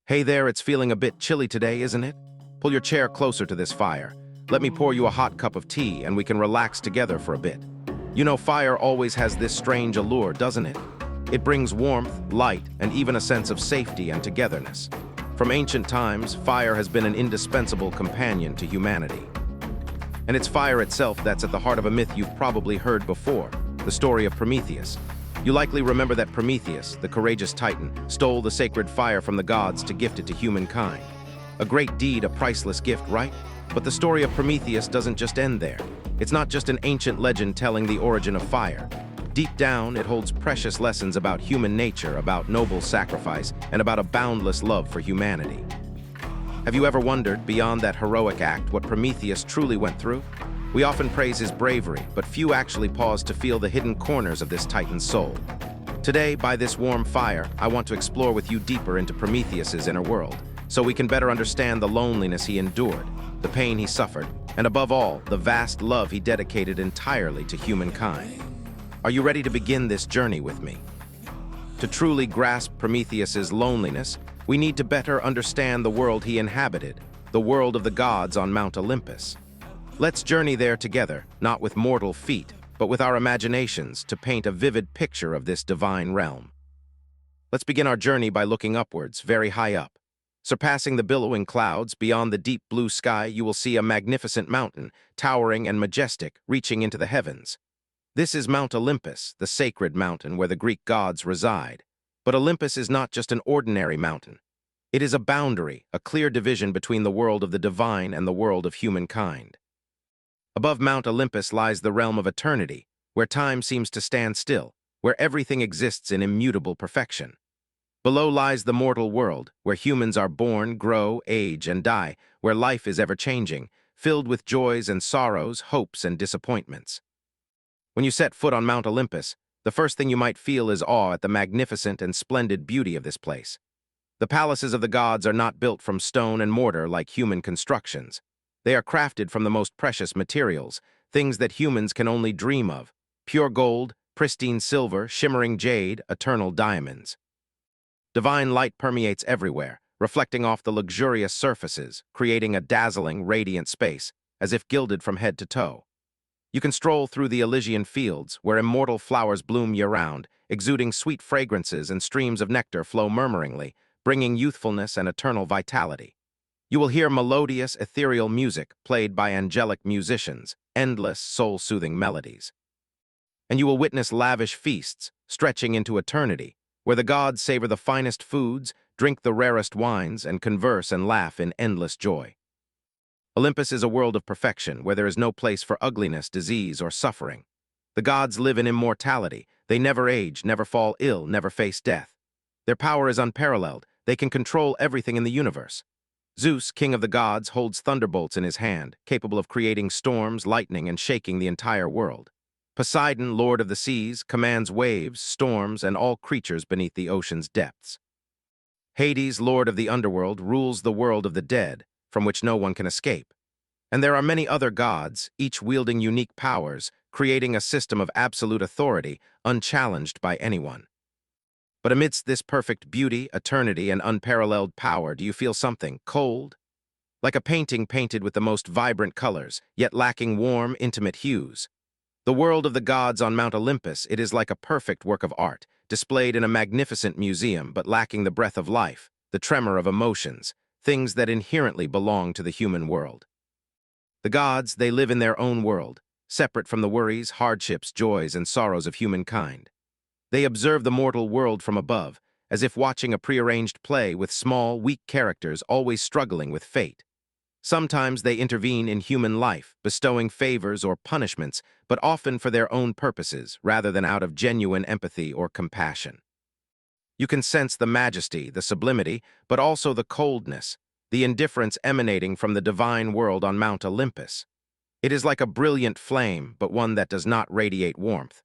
Hey there, it's feeling a bit chilly today, isn't it? Pull your chair closer to this fire. Let me pour you a hot cup of tea and we can relax together for a bit. You know, fire always has this strange allure, doesn't it? It brings warmth, light, and even a sense of safety and togetherness. From ancient times, fire has been an indispensable companion to humanity. And it's fire itself that's at the heart of a myth you've probably heard before, the story of Prometheus. You likely remember that Prometheus, the courageous titan, stole the sacred fire from the gods to gift it to humankind. A great deed, a priceless gift, right? But the story of Prometheus doesn't just end there. It's not just an ancient legend telling the origin of fire. Deep down, it holds precious lessons about human nature, about noble sacrifice, and about a boundless love for humanity. Have you ever wondered, beyond that heroic act, what Prometheus truly went through? We often praise his bravery, but few actually pause to feel the hidden corners of this titan's soul. Today, by this warm fire, I want to explore with you deeper into Prometheus's inner world, so we can better understand the loneliness he endured, the pain he suffered, and above all, the vast love he dedicated entirely to humankind. Are you ready to begin this journey with me? To truly grasp Prometheus's loneliness, we need to better understand the world he inhabited, the world of the gods on Mount Olympus. Let's journey there together, not with mortal feet, but with our imaginations to paint a vivid picture of this divine realm. Let's begin our journey by looking upwards, very high up. Surpassing the billowing clouds, beyond the deep blue sky, you will see a magnificent mountain, towering and majestic, reaching into the heavens. This is Mount Olympus, the sacred mountain where the Greek gods reside. But Olympus is not just an ordinary mountain. It is a boundary, a clear division between the world of the divine and the world of humankind. Above Mount Olympus lies the realm of eternity, where time seems to stand still, where everything exists in immutable perfection. Below lies the mortal world, where humans are born, grow, age, and die, where life is ever-changing, filled with joys and sorrows, hopes and disappointments. When you set foot on Mount Olympus, the first thing you might feel is awe at the magnificent and splendid beauty of this place. The palaces of the gods are not built from stone and mortar like human constructions. They are crafted from the most precious materials, things that humans can only dream of: pure gold, pristine silver, shimmering jade, eternal diamonds. Divine light permeates everywhere, reflecting off the luxurious surfaces, creating a dazzling, radiant space, as if gilded from head to toe. You can stroll through the Elysian fields, where immortal flowers bloom year-round, exuding sweet fragrances and streams of nectar flow murmuringly, bringing youthfulness and eternal vitality. You will hear melodious, ethereal music played by angelic musicians, endless, soul-soothing melodies. And you will witness lavish feasts, stretching into eternity, where the gods savor the finest foods, drink the rarest wines, and converse and laugh in endless joy. Olympus is a world of perfection, where there is no place for ugliness, disease, or suffering. The gods live in immortality. They never age, never fall ill, never face death. Their power is unparalleled. They can control everything in the universe. Zeus, king of the gods, holds thunderbolts in his hand, capable of creating storms, lightning, and shaking the entire world. Poseidon, lord of the seas, commands waves, storms, and all creatures beneath the ocean's depths. Hades, lord of the underworld, rules the world of the dead, from which no one can escape. And there are many other gods, each wielding unique powers, creating a system of absolute authority, unchallenged by anyone. But amidst this perfect beauty, eternity, and unparalleled power, do you feel something cold? Like a painting painted with the most vibrant colors, yet lacking warm, intimate hues. The world of the gods on Mount Olympus, it is like a perfect work of art, displayed in a magnificent museum, but lacking the breath of life, the tremor of emotions, things that inherently belong to the human world. The gods, they live in their own world, separate from the worries, hardships, joys, and sorrows of humankind. They observe the mortal world from above, as if watching a prearranged play with small, weak characters always struggling with fate. Sometimes they intervene in human life, bestowing favors or punishments, but often for their own purposes, rather than out of genuine empathy or compassion. You can sense the majesty, the sublimity, but also the coldness, the indifference emanating from the divine world on Mount Olympus. It is like a brilliant flame, but one that does not radiate warmth.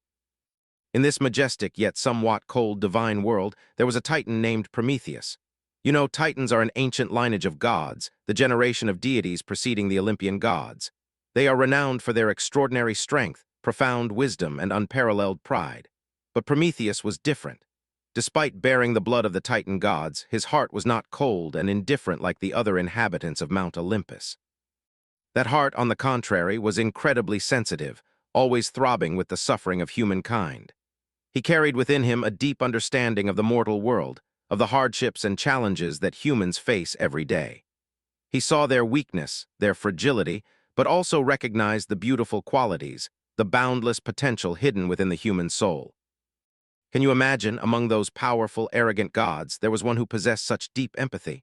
In this majestic yet somewhat cold divine world, there was a titan named Prometheus. You know, titans are an ancient lineage of gods, the generation of deities preceding the Olympian gods. They are renowned for their extraordinary strength, profound wisdom, and unparalleled pride. But Prometheus was different. Despite bearing the blood of the Titan gods, his heart was not cold and indifferent like the other inhabitants of Mount Olympus. That heart, on the contrary, was incredibly sensitive, always throbbing with the suffering of humankind. He carried within him a deep understanding of the mortal world, of the hardships and challenges that humans face every day. He saw their weakness, their fragility, but also recognized the beautiful qualities, the boundless potential hidden within the human soul. Can you imagine, among those powerful, arrogant gods, there was one who possessed such deep empathy?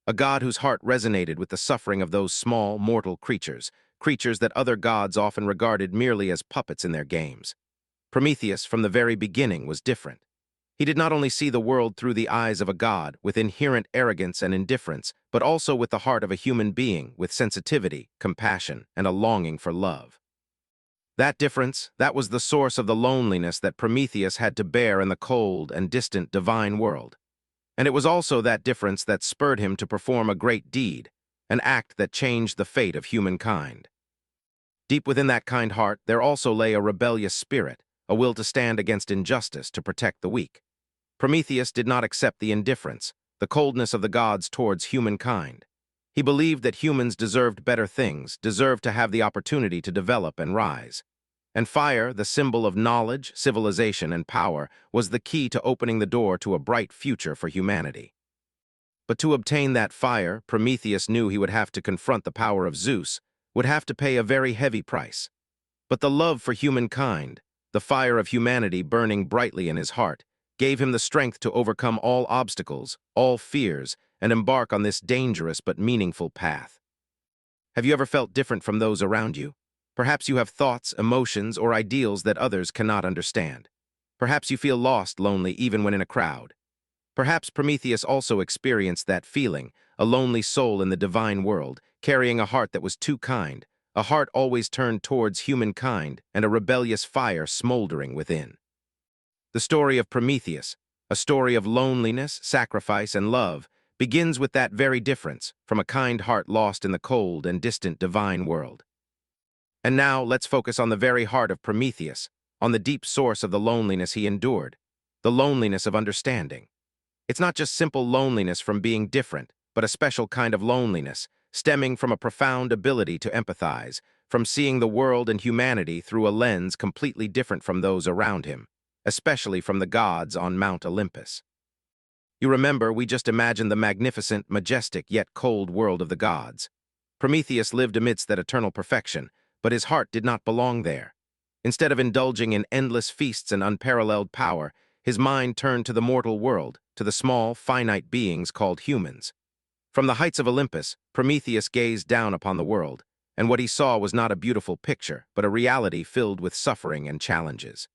A god whose heart resonated with the suffering of those small, mortal creatures, creatures that other gods often regarded merely as puppets in their games. Prometheus, from the very beginning, was different. He did not only see the world through the eyes of a god, with inherent arrogance and indifference, but also with the heart of a human being, with sensitivity, compassion, and a longing for love. That difference, that was the source of the loneliness that Prometheus had to bear in the cold and distant divine world. And it was also that difference that spurred him to perform a great deed, an act that changed the fate of humankind. Deep within that kind heart, there also lay a rebellious spirit, a will to stand against injustice to protect the weak. Prometheus did not accept the indifference, the coldness of the gods towards humankind. He believed that humans deserved better things, deserved to have the opportunity to develop and rise. And fire, the symbol of knowledge, civilization, and power, was the key to opening the door to a bright future for humanity. But to obtain that fire, Prometheus knew he would have to confront the power of Zeus, would have to pay a very heavy price. But the love for humankind, the fire of humanity burning brightly in his heart, gave him the strength to overcome all obstacles, all fears, and embark on this dangerous but meaningful path. Have you ever felt different from those around you? Perhaps you have thoughts, emotions, or ideals that others cannot understand. Perhaps you feel lost, lonely, even when in a crowd. Perhaps Prometheus also experienced that feeling, a lonely soul in the divine world, carrying a heart that was too kind, a heart always turned towards humankind, and a rebellious fire smoldering within. The story of Prometheus, a story of loneliness, sacrifice, and love, begins with that very difference, from a kind heart lost in the cold and distant divine world. And now, let's focus on the very heart of Prometheus, on the deep source of the loneliness he endured, the loneliness of understanding. It's not just simple loneliness from being different, but a special kind of loneliness, stemming from a profound ability to empathize, from seeing the world and humanity through a lens completely different from those around him, especially from the gods on Mount Olympus. You remember, we just imagined the magnificent, majestic, yet cold world of the gods. Prometheus lived amidst that eternal perfection, but his heart did not belong there. Instead of indulging in endless feasts and unparalleled power, his mind turned to the mortal world, to the small, finite beings called humans. From the heights of Olympus, Prometheus gazed down upon the world, and what he saw was not a beautiful picture, but a reality filled with suffering and challenges.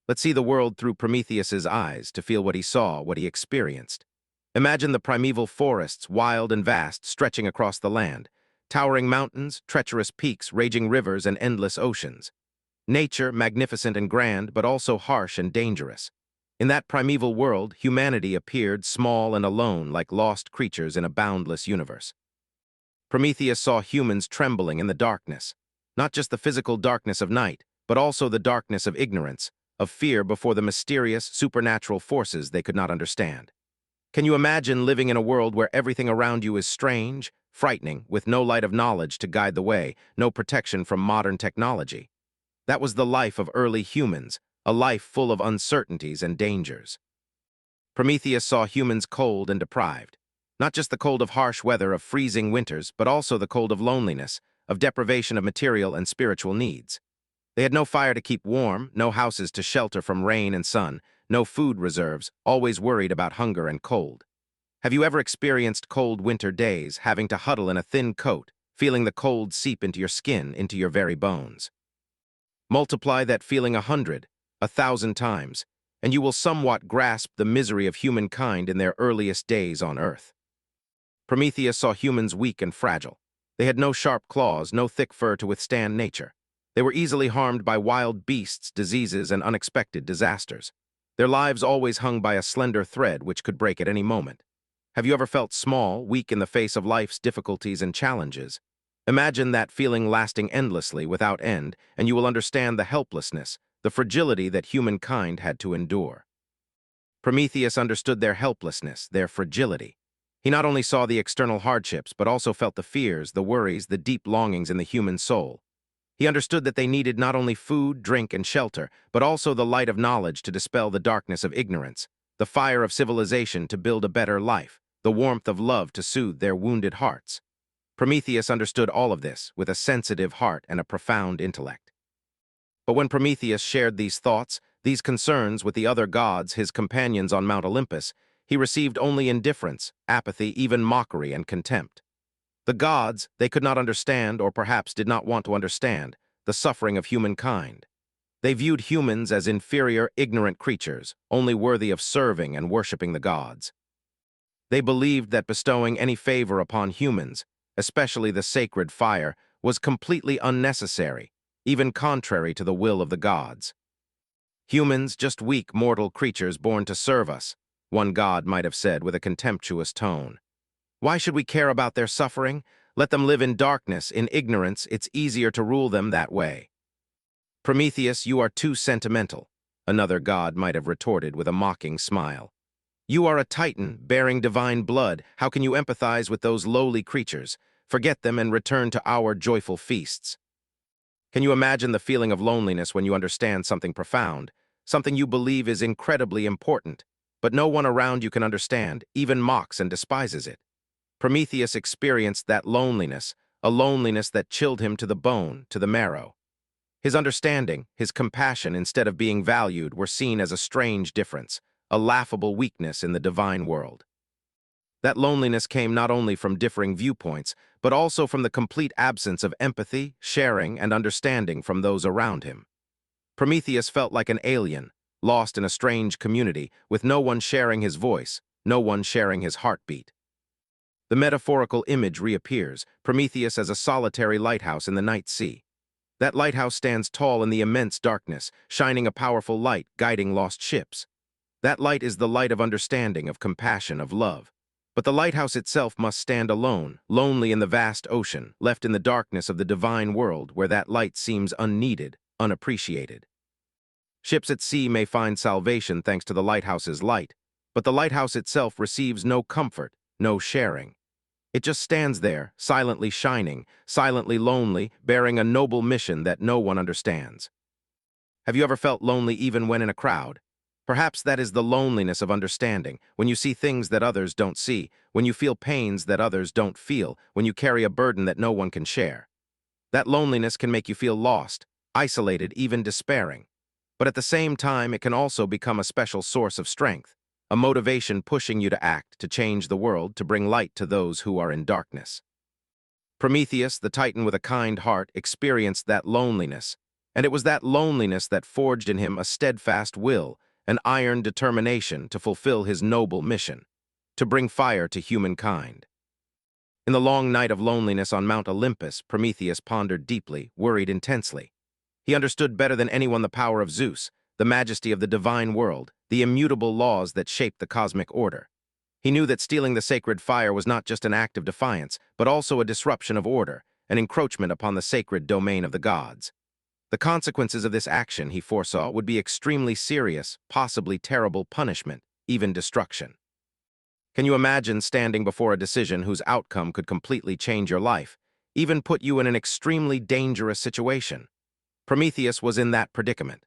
Let's see the world through Prometheus's eyes to feel what he saw, what he experienced. Imagine the primeval forests, wild and vast, stretching across the land, towering mountains, treacherous peaks, raging rivers, and endless oceans. Nature, magnificent and grand, but also harsh and dangerous. In that primeval world, humanity appeared small and alone like lost creatures in a boundless universe. Prometheus saw humans trembling in the darkness, not just the physical darkness of night, but also the darkness of ignorance, of fear before the mysterious, supernatural forces they could not understand. Can you imagine living in a world where everything around you is strange, frightening, with no light of knowledge to guide the way, no protection from modern technology? That was the life of early humans, a life full of uncertainties and dangers. Prometheus saw humans cold and deprived. Not just the cold of harsh weather, of freezing winters, but also the cold of loneliness, of deprivation of material and spiritual needs. They had no fire to keep warm, no houses to shelter from rain and sun, no food reserves, always worried about hunger and cold. Have you ever experienced cold winter days, having to huddle in a thin coat, feeling the cold seep into your skin, into your very bones? Multiply that feeling 100, 1,000 times, and you will somewhat grasp the misery of humankind in their earliest days on Earth. Prometheus saw humans weak and fragile. They had no sharp claws, no thick fur to withstand nature. They were easily harmed by wild beasts, diseases, and unexpected disasters. Their lives always hung by a slender thread which could break at any moment. Have you ever felt small, weak in the face of life's difficulties and challenges? Imagine that feeling lasting endlessly, without end, and you will understand the helplessness, the fragility that humankind had to endure. Prometheus understood their helplessness, their fragility. He not only saw the external hardships, but also felt the fears, the worries, the deep longings in the human soul. He understood that they needed not only food, drink, and shelter, but also the light of knowledge to dispel the darkness of ignorance, the fire of civilization to build a better life, the warmth of love to soothe their wounded hearts. Prometheus understood all of this with a sensitive heart and a profound intellect. But when Prometheus shared these thoughts, these concerns with the other gods, his companions on Mount Olympus, he received only indifference, apathy, even mockery and contempt. The gods, they could not understand, or perhaps did not want to understand, the suffering of humankind. They viewed humans as inferior, ignorant creatures, only worthy of serving and worshipping the gods. They believed that bestowing any favor upon humans, especially the sacred fire, was completely unnecessary, even contrary to the will of the gods. Humans, just weak, mortal creatures born to serve us, one god might have said with a contemptuous tone. Why should we care about their suffering? Let them live in darkness, in ignorance. It's easier to rule them that way. Prometheus, you are too sentimental, another god might have retorted with a mocking smile. You are a titan, bearing divine blood. How can you empathize with those lowly creatures? Forget them and return to our joyful feasts. Can you imagine the feeling of loneliness when you understand something profound, something you believe is incredibly important, but no one around you can understand, even mocks and despises it? Prometheus experienced that loneliness, a loneliness that chilled him to the bone, to the marrow. His understanding, his compassion, instead of being valued, were seen as a strange difference, a laughable weakness in the divine world. That loneliness came not only from differing viewpoints, but also from the complete absence of empathy, sharing, and understanding from those around him. Prometheus felt like an alien, lost in a strange community, with no one sharing his voice, no one sharing his heartbeat. The metaphorical image reappears, Prometheus as a solitary lighthouse in the night sea. That lighthouse stands tall in the immense darkness, shining a powerful light, guiding lost ships. That light is the light of understanding, of compassion, of love. But the lighthouse itself must stand alone, lonely in the vast ocean, left in the darkness of the divine world where that light seems unneeded, unappreciated. Ships at sea may find salvation thanks to the lighthouse's light, but the lighthouse itself receives no comfort, no sharing. It just stands there, silently shining, silently lonely, bearing a noble mission that no one understands. Have you ever felt lonely even when in a crowd? Perhaps that is the loneliness of understanding, when you see things that others don't see, when you feel pains that others don't feel, when you carry a burden that no one can share. That loneliness can make you feel lost, isolated, even despairing. But at the same time, it can also become a special source of strength, a motivation pushing you to act, to change the world, to bring light to those who are in darkness. Prometheus, the titan with a kind heart, experienced that loneliness, and it was that loneliness that forged in him a steadfast will, an iron determination to fulfill his noble mission, to bring fire to humankind. In the long night of loneliness on Mount Olympus, Prometheus pondered deeply, worried intensely. He understood better than anyone the power of Zeus, the majesty of the divine world, the immutable laws that shape the cosmic order. He knew that stealing the sacred fire was not just an act of defiance, but also a disruption of order, an encroachment upon the sacred domain of the gods. The consequences of this action, he foresaw, would be extremely serious, possibly terrible punishment, even destruction. Can you imagine standing before a decision whose outcome could completely change your life, even put you in an extremely dangerous situation? Prometheus was in that predicament.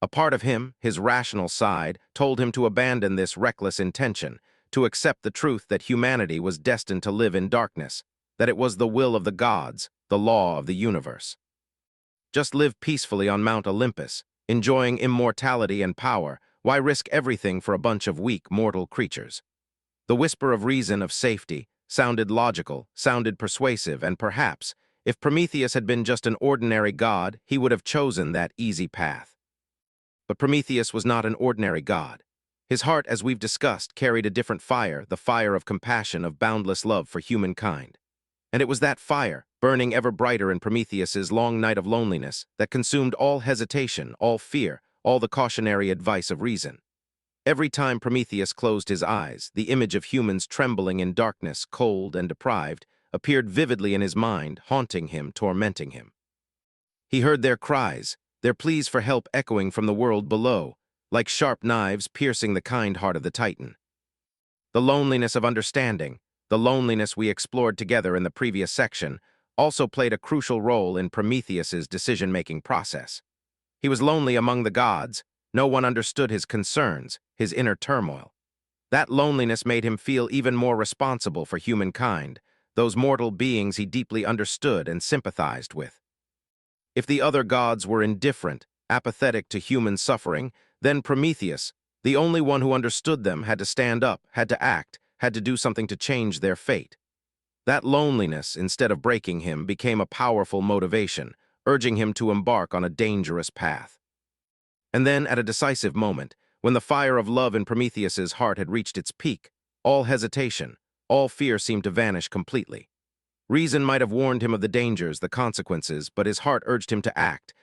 A part of him, his rational side, told him to abandon this reckless intention, to accept the truth that humanity was destined to live in darkness, that it was the will of the gods, the law of the universe. Just live peacefully on Mount Olympus, enjoying immortality and power. Why risk everything for a bunch of weak, mortal creatures? The whisper of reason, of safety, sounded logical, sounded persuasive, and perhaps, if Prometheus had been just an ordinary god, he would have chosen that easy path. But Prometheus was not an ordinary god. His heart, as we've discussed, carried a different fire, the fire of compassion, of boundless love for humankind. And it was that fire, burning ever brighter in Prometheus's long night of loneliness, that consumed all hesitation, all fear, all the cautionary advice of reason. Every time Prometheus closed his eyes, the image of humans trembling in darkness, cold and deprived, appeared vividly in his mind, haunting him, tormenting him. He heard their cries, their pleas for help echoing from the world below, like sharp knives piercing the kind heart of the Titan. The loneliness of understanding, the loneliness we explored together in the previous section, also played a crucial role in Prometheus's decision-making process. He was lonely among the gods. No one understood his concerns, his inner turmoil. That loneliness made him feel even more responsible for humankind, those mortal beings he deeply understood and sympathized with. If the other gods were indifferent, apathetic to human suffering, then Prometheus, the only one who understood them, had to stand up, had to act, had to do something to change their fate. That loneliness, instead of breaking him, became a powerful motivation, urging him to embark on a dangerous path. And then, at a decisive moment, when the fire of love in Prometheus's heart had reached its peak, all hesitation, all fear seemed to vanish completely. Reason might have warned him of the dangers, the consequences, but his heart urged him to act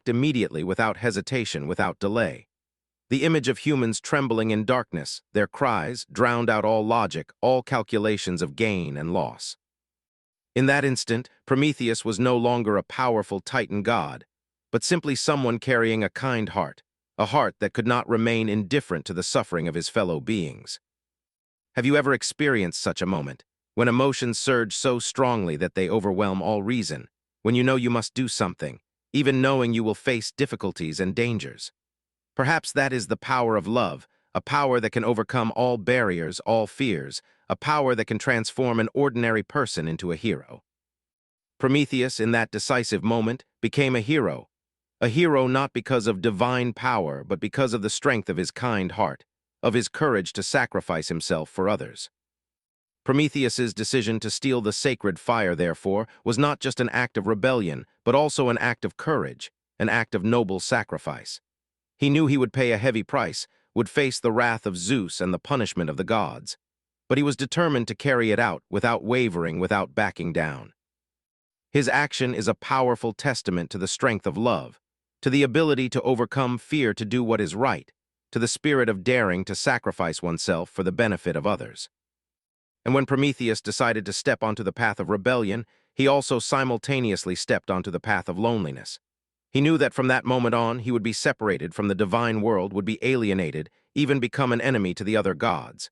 immediately, without hesitation, without delay. The image of humans trembling in darkness, their cries drowned out all logic, all calculations of gain and loss. In that instant, Prometheus was no longer a powerful Titan god, but simply someone carrying a kind heart, a heart that could not remain indifferent to the suffering of his fellow beings. Have you ever experienced such a moment, when emotions surge so strongly that they overwhelm all reason, when you know you must do something, even knowing you will face difficulties and dangers? Perhaps that is the power of love, a power that can overcome all barriers, all fears, a power that can transform an ordinary person into a hero. Prometheus, in that decisive moment, became a hero not because of divine power, but because of the strength of his kind heart, of his courage to sacrifice himself for others. Prometheus's decision to steal the sacred fire, therefore, was not just an act of rebellion, but also an act of courage, an act of noble sacrifice. He knew he would pay a heavy price, would face the wrath of Zeus and the punishment of the gods. But he was determined to carry it out, without wavering, without backing down. His action is a powerful testament to the strength of love, to the ability to overcome fear to do what is right, to the spirit of daring to sacrifice oneself for the benefit of others. And when Prometheus decided to step onto the path of rebellion, he also simultaneously stepped onto the path of loneliness. He knew that from that moment on, he would be separated from the divine world, would be alienated, even become an enemy to the other gods.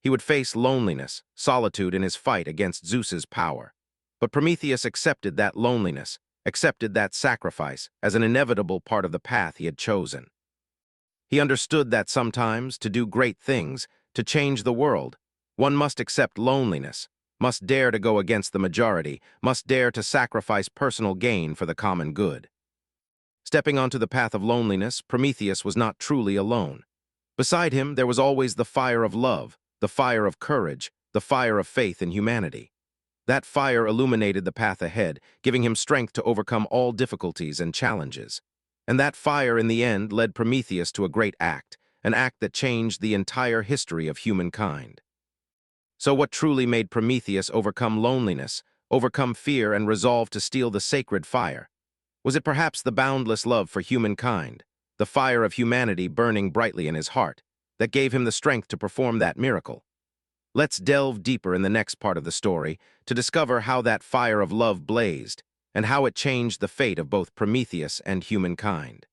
He would face loneliness, solitude in his fight against Zeus's power. But Prometheus accepted that loneliness, accepted that sacrifice as an inevitable part of the path he had chosen. He understood that sometimes, to do great things, to change the world, one must accept loneliness, must dare to go against the majority, must dare to sacrifice personal gain for the common good. Stepping onto the path of loneliness, Prometheus was not truly alone. Beside him, there was always the fire of love, the fire of courage, the fire of faith in humanity. That fire illuminated the path ahead, giving him strength to overcome all difficulties and challenges. And that fire, in the end, led Prometheus to a great act, an act that changed the entire history of humankind. So what truly made Prometheus overcome loneliness, overcome fear, and resolve to steal the sacred fire? Was it perhaps the boundless love for humankind, the fire of humanity burning brightly in his heart, that gave him the strength to perform that miracle? Let's delve deeper in the next part of the story to discover how that fire of love blazed and how it changed the fate of both Prometheus and humankind.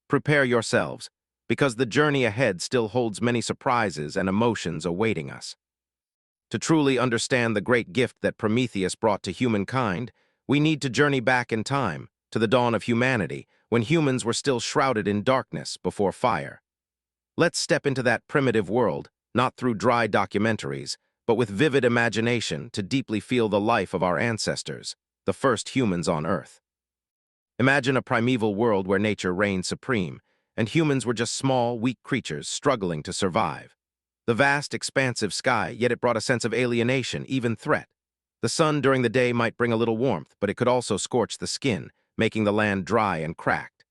Prepare yourselves, because the journey ahead still holds many surprises and emotions awaiting us. To truly understand the great gift that Prometheus brought to humankind, we need to journey back in time, to the dawn of humanity, when humans were still shrouded in darkness before fire. Let's step into that primitive world, not through dry documentaries, but with vivid imagination to deeply feel the life of our ancestors, the first humans on Earth. Imagine a primeval world where nature reigned supreme, and humans were just small, weak creatures struggling to survive. The vast, expansive sky, yet it brought a sense of alienation, even threat. The sun during the day might bring a little warmth, but it could also scorch the skin, making the land dry and cracked.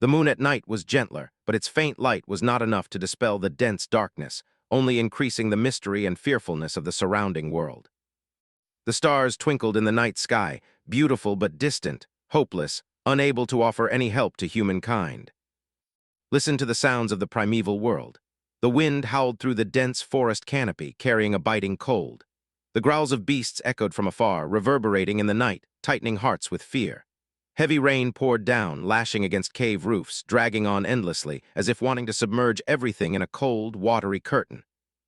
The moon at night was gentler, but its faint light was not enough to dispel the dense darkness, only increasing the mystery and fearfulness of the surrounding world. The stars twinkled in the night sky, beautiful but distant, hopeless, unable to offer any help to humankind. Listen to the sounds of the primeval world. The wind howled through the dense forest canopy, carrying a biting cold. The growls of beasts echoed from afar, reverberating in the night, tightening hearts with fear. Heavy rain poured down, lashing against cave roofs, dragging on endlessly, as if wanting to submerge everything in a cold, watery curtain.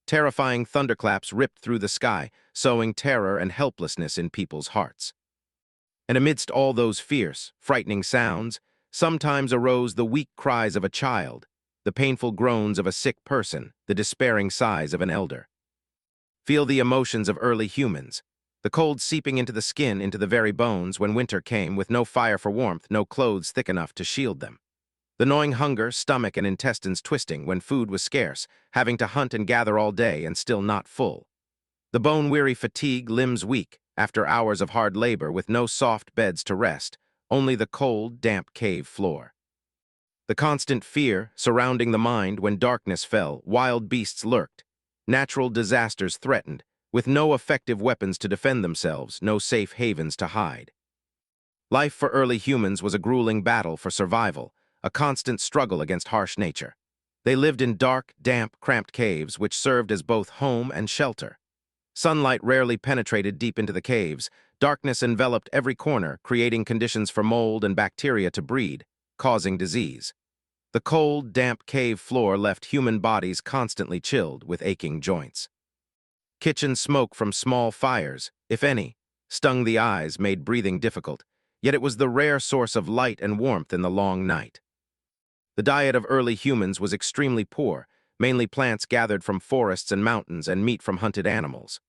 Terrifying thunderclaps ripped through the sky, sowing terror and helplessness in people's hearts. And amidst all those fierce, frightening sounds, sometimes arose the weak cries of a child, the painful groans of a sick person, the despairing sighs of an elder. Feel the emotions of early humans, the cold seeping into the skin, into the very bones when winter came, with no fire for warmth, no clothes thick enough to shield them. The gnawing hunger, stomach and intestines twisting when food was scarce, having to hunt and gather all day and still not full. The bone-weary fatigue, limbs weak, after hours of hard labor with no soft beds to rest, only the cold, damp cave floor. The constant fear surrounding the mind when darkness fell, wild beasts lurked, natural disasters threatened, with no effective weapons to defend themselves, no safe havens to hide. Life for early humans was a grueling battle for survival, a constant struggle against harsh nature. They lived in dark, damp, cramped caves which served as both home and shelter. Sunlight rarely penetrated deep into the caves. Darkness enveloped every corner, creating conditions for mold and bacteria to breed, causing disease. The cold, damp cave floor left human bodies constantly chilled with aching joints. Kitchen smoke from small fires, if any, stung the eyes, made breathing difficult, yet it was the rare source of light and warmth in the long night. The diet of early humans was extremely poor, mainly plants gathered from forests and mountains and meat from hunted animals.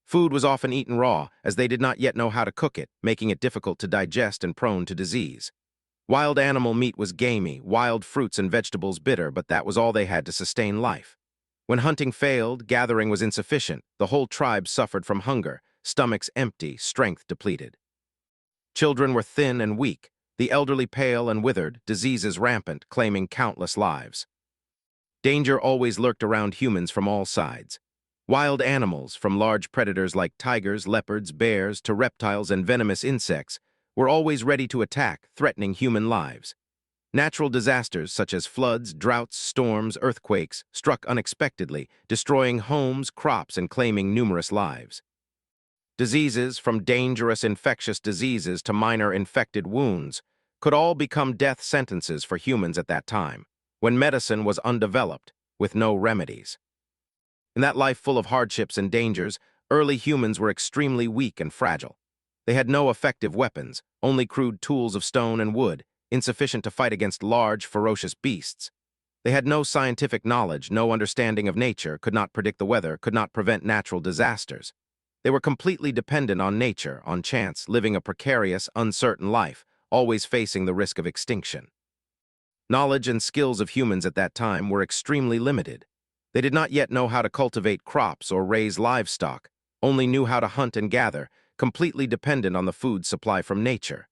Food was often eaten raw, as they did not yet know how to cook it, making it difficult to digest and prone to disease. Wild animal meat was gamey, wild fruits and vegetables bitter, but that was all they had to sustain life. When hunting failed, gathering was insufficient, the whole tribe suffered from hunger, stomachs empty, strength depleted. Children were thin and weak, the elderly pale and withered, diseases rampant, claiming countless lives. Danger always lurked around humans from all sides. Wild animals, from large predators like tigers, leopards, bears, to reptiles and venomous insects, were always ready to attack, threatening human lives. Natural disasters such as floods, droughts, storms, earthquakes struck unexpectedly, destroying homes, crops, and claiming numerous lives. Diseases, from dangerous infectious diseases to minor infected wounds, could all become death sentences for humans at that time, when medicine was undeveloped, with no remedies. In that life full of hardships and dangers, early humans were extremely weak and fragile. They had no effective weapons, only crude tools of stone and wood, insufficient to fight against large, ferocious beasts. They had no scientific knowledge, no understanding of nature, could not predict the weather, could not prevent natural disasters. They were completely dependent on nature, on chance, living a precarious, uncertain life, always facing the risk of extinction. Knowledge and skills of humans at that time were extremely limited. They did not yet know how to cultivate crops or raise livestock, only knew how to hunt and gather, completely dependent on the food supply from nature.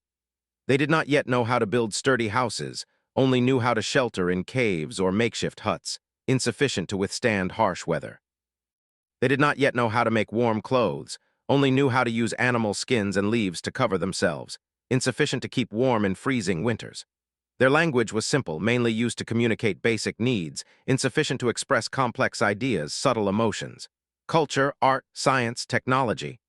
They did not yet know how to build sturdy houses, only knew how to shelter in caves or makeshift huts, insufficient to withstand harsh weather. They did not yet know how to make warm clothes, only knew how to use animal skins and leaves to cover themselves, insufficient to keep warm in freezing winters. Their language was simple, mainly used to communicate basic needs, insufficient to express complex ideas, subtle emotions. Culture, art, science, technology,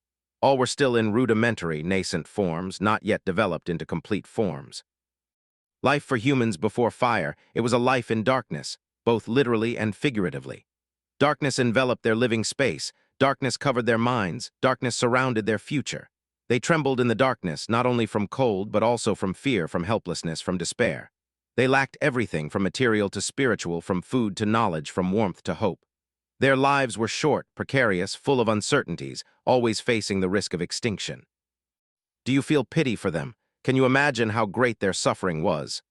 all were still in rudimentary, nascent forms, not yet developed into complete forms. Life for humans before fire, it was a life in darkness, both literally and figuratively. Darkness enveloped their living space, darkness covered their minds, darkness surrounded their future. They trembled in the darkness, not only from cold, but also from fear, from helplessness, from despair. They lacked everything, from material to spiritual, from food to knowledge, from warmth to hope. Their lives were short, precarious, full of uncertainties, always facing the risk of extinction. Do you feel pity for them? Can you imagine how great their suffering was?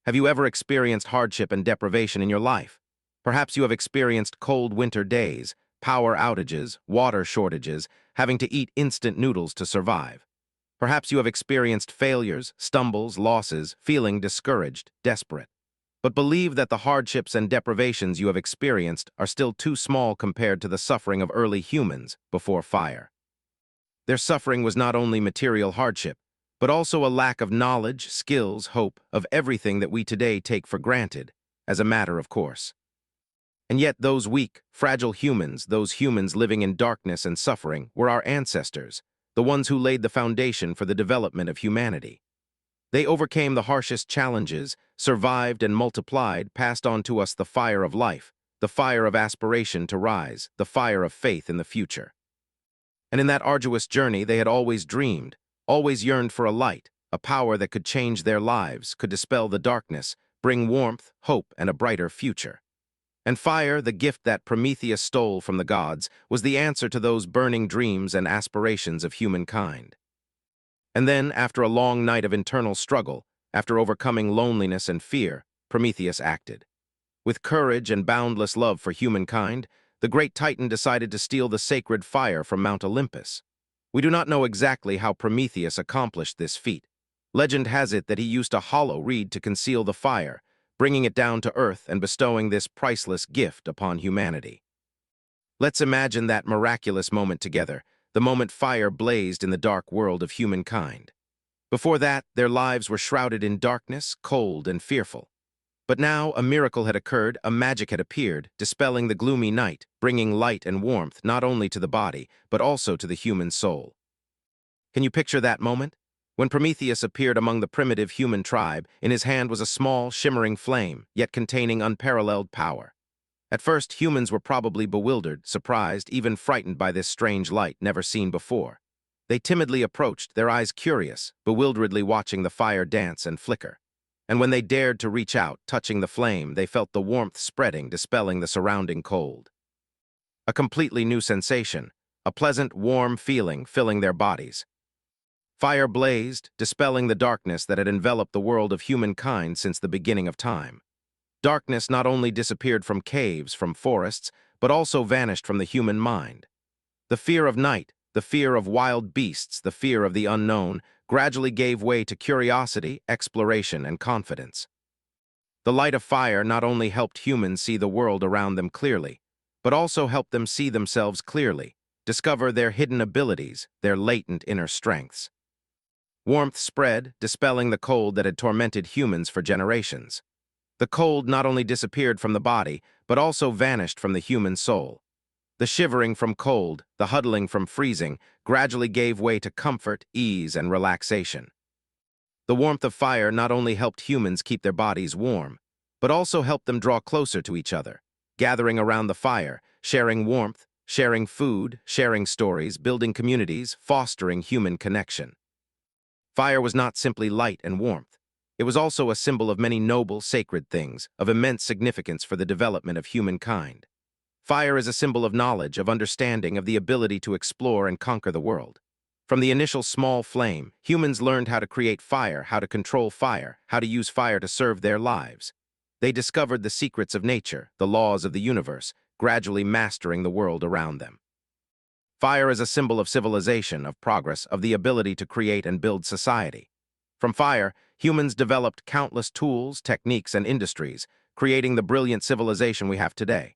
Have you ever experienced hardship and deprivation in your life? Perhaps you have experienced cold winter days, power outages, water shortages, having to eat instant noodles to survive. Perhaps you have experienced failures, stumbles, losses, feeling discouraged, desperate. But believe that the hardships and deprivations you have experienced are still too small compared to the suffering of early humans before fire. Their suffering was not only material hardship, but also a lack of knowledge, skills, hope, of everything that we today take for granted, as a matter of course. And yet those weak, fragile humans, those humans living in darkness and suffering, were our ancestors, the ones who laid the foundation for the development of humanity. They overcame the harshest challenges, survived and multiplied, passed on to us the fire of life, the fire of aspiration to rise, the fire of faith in the future. And in that arduous journey, they had always dreamed, always yearned for a light, a power that could change their lives, could dispel the darkness, bring warmth, hope, and a brighter future. And fire, the gift that Prometheus stole from the gods, was the answer to those burning dreams and aspirations of humankind. And then, after a long night of internal struggle, after overcoming loneliness and fear, Prometheus acted. With courage and boundless love for humankind, the great Titan decided to steal the sacred fire from Mount Olympus. We do not know exactly how Prometheus accomplished this feat. Legend has it that he used a hollow reed to conceal the fire, bringing it down to earth and bestowing this priceless gift upon humanity. Let's imagine that miraculous moment together, the moment fire blazed in the dark world of humankind. Before that, their lives were shrouded in darkness, cold and fearful. But now a miracle had occurred, a magic had appeared, dispelling the gloomy night, bringing light and warmth not only to the body, but also to the human soul. Can you picture that moment? When Prometheus appeared among the primitive human tribe, in his hand was a small, shimmering flame, yet containing unparalleled power. At first, humans were probably bewildered, surprised, even frightened by this strange light never seen before. They timidly approached, their eyes curious, bewilderedly watching the fire dance and flicker. And when they dared to reach out, touching the flame, they felt the warmth spreading, dispelling the surrounding cold. A completely new sensation, a pleasant, warm feeling filling their bodies. Fire blazed, dispelling the darkness that had enveloped the world of humankind since the beginning of time. Darkness not only disappeared from caves, from forests, but also vanished from the human mind. The fear of night, the fear of wild beasts, the fear of the unknown, gradually gave way to curiosity, exploration, and confidence. The light of fire not only helped humans see the world around them clearly, but also helped them see themselves clearly, discover their hidden abilities, their latent inner strengths. Warmth spread, dispelling the cold that had tormented humans for generations. The cold not only disappeared from the body, but also vanished from the human soul. The shivering from cold, the huddling from freezing, gradually gave way to comfort, ease, and relaxation. The warmth of fire not only helped humans keep their bodies warm, but also helped them draw closer to each other, gathering around the fire, sharing warmth, sharing food, sharing stories, building communities, fostering human connection. Fire was not simply light and warmth. It was also a symbol of many noble, sacred things, of immense significance for the development of humankind. Fire is a symbol of knowledge, of understanding, of the ability to explore and conquer the world. From the initial small flame, humans learned how to create fire, how to control fire, how to use fire to serve their lives. They discovered the secrets of nature, the laws of the universe, gradually mastering the world around them. Fire is a symbol of civilization, of progress, of the ability to create and build society. From fire, humans developed countless tools, techniques, and industries, creating the brilliant civilization we have today.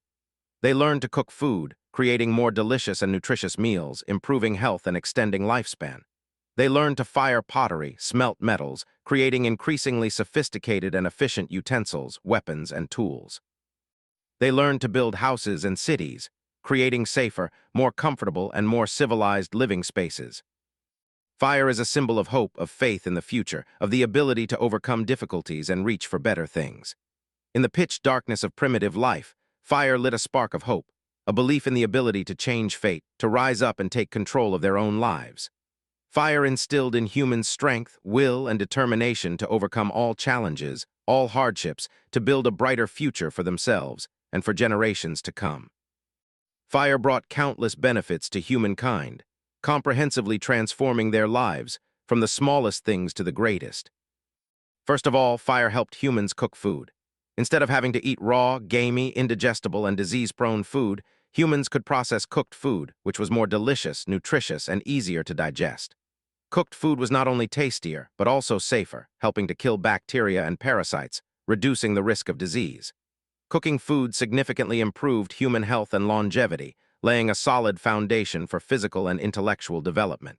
They learned to cook food, creating more delicious and nutritious meals, improving health and extending lifespan. They learned to fire pottery, smelt metals, creating increasingly sophisticated and efficient utensils, weapons, and tools. They learned to build houses and cities, creating safer, more comfortable, and more civilized living spaces. Fire is a symbol of hope, of faith in the future, of the ability to overcome difficulties and reach for better things. In the pitch darkness of primitive life, fire lit a spark of hope, a belief in the ability to change fate, to rise up and take control of their own lives. Fire instilled in humans strength, will, and determination to overcome all challenges, all hardships, to build a brighter future for themselves and for generations to come. Fire brought countless benefits to humankind, comprehensively transforming their lives, from the smallest things to the greatest. First of all, fire helped humans cook food. Instead of having to eat raw, gamey, indigestible, and disease-prone food, humans could process cooked food, which was more delicious, nutritious, and easier to digest. Cooked food was not only tastier, but also safer, helping to kill bacteria and parasites, reducing the risk of disease. Cooking food significantly improved human health and longevity, laying a solid foundation for physical and intellectual development.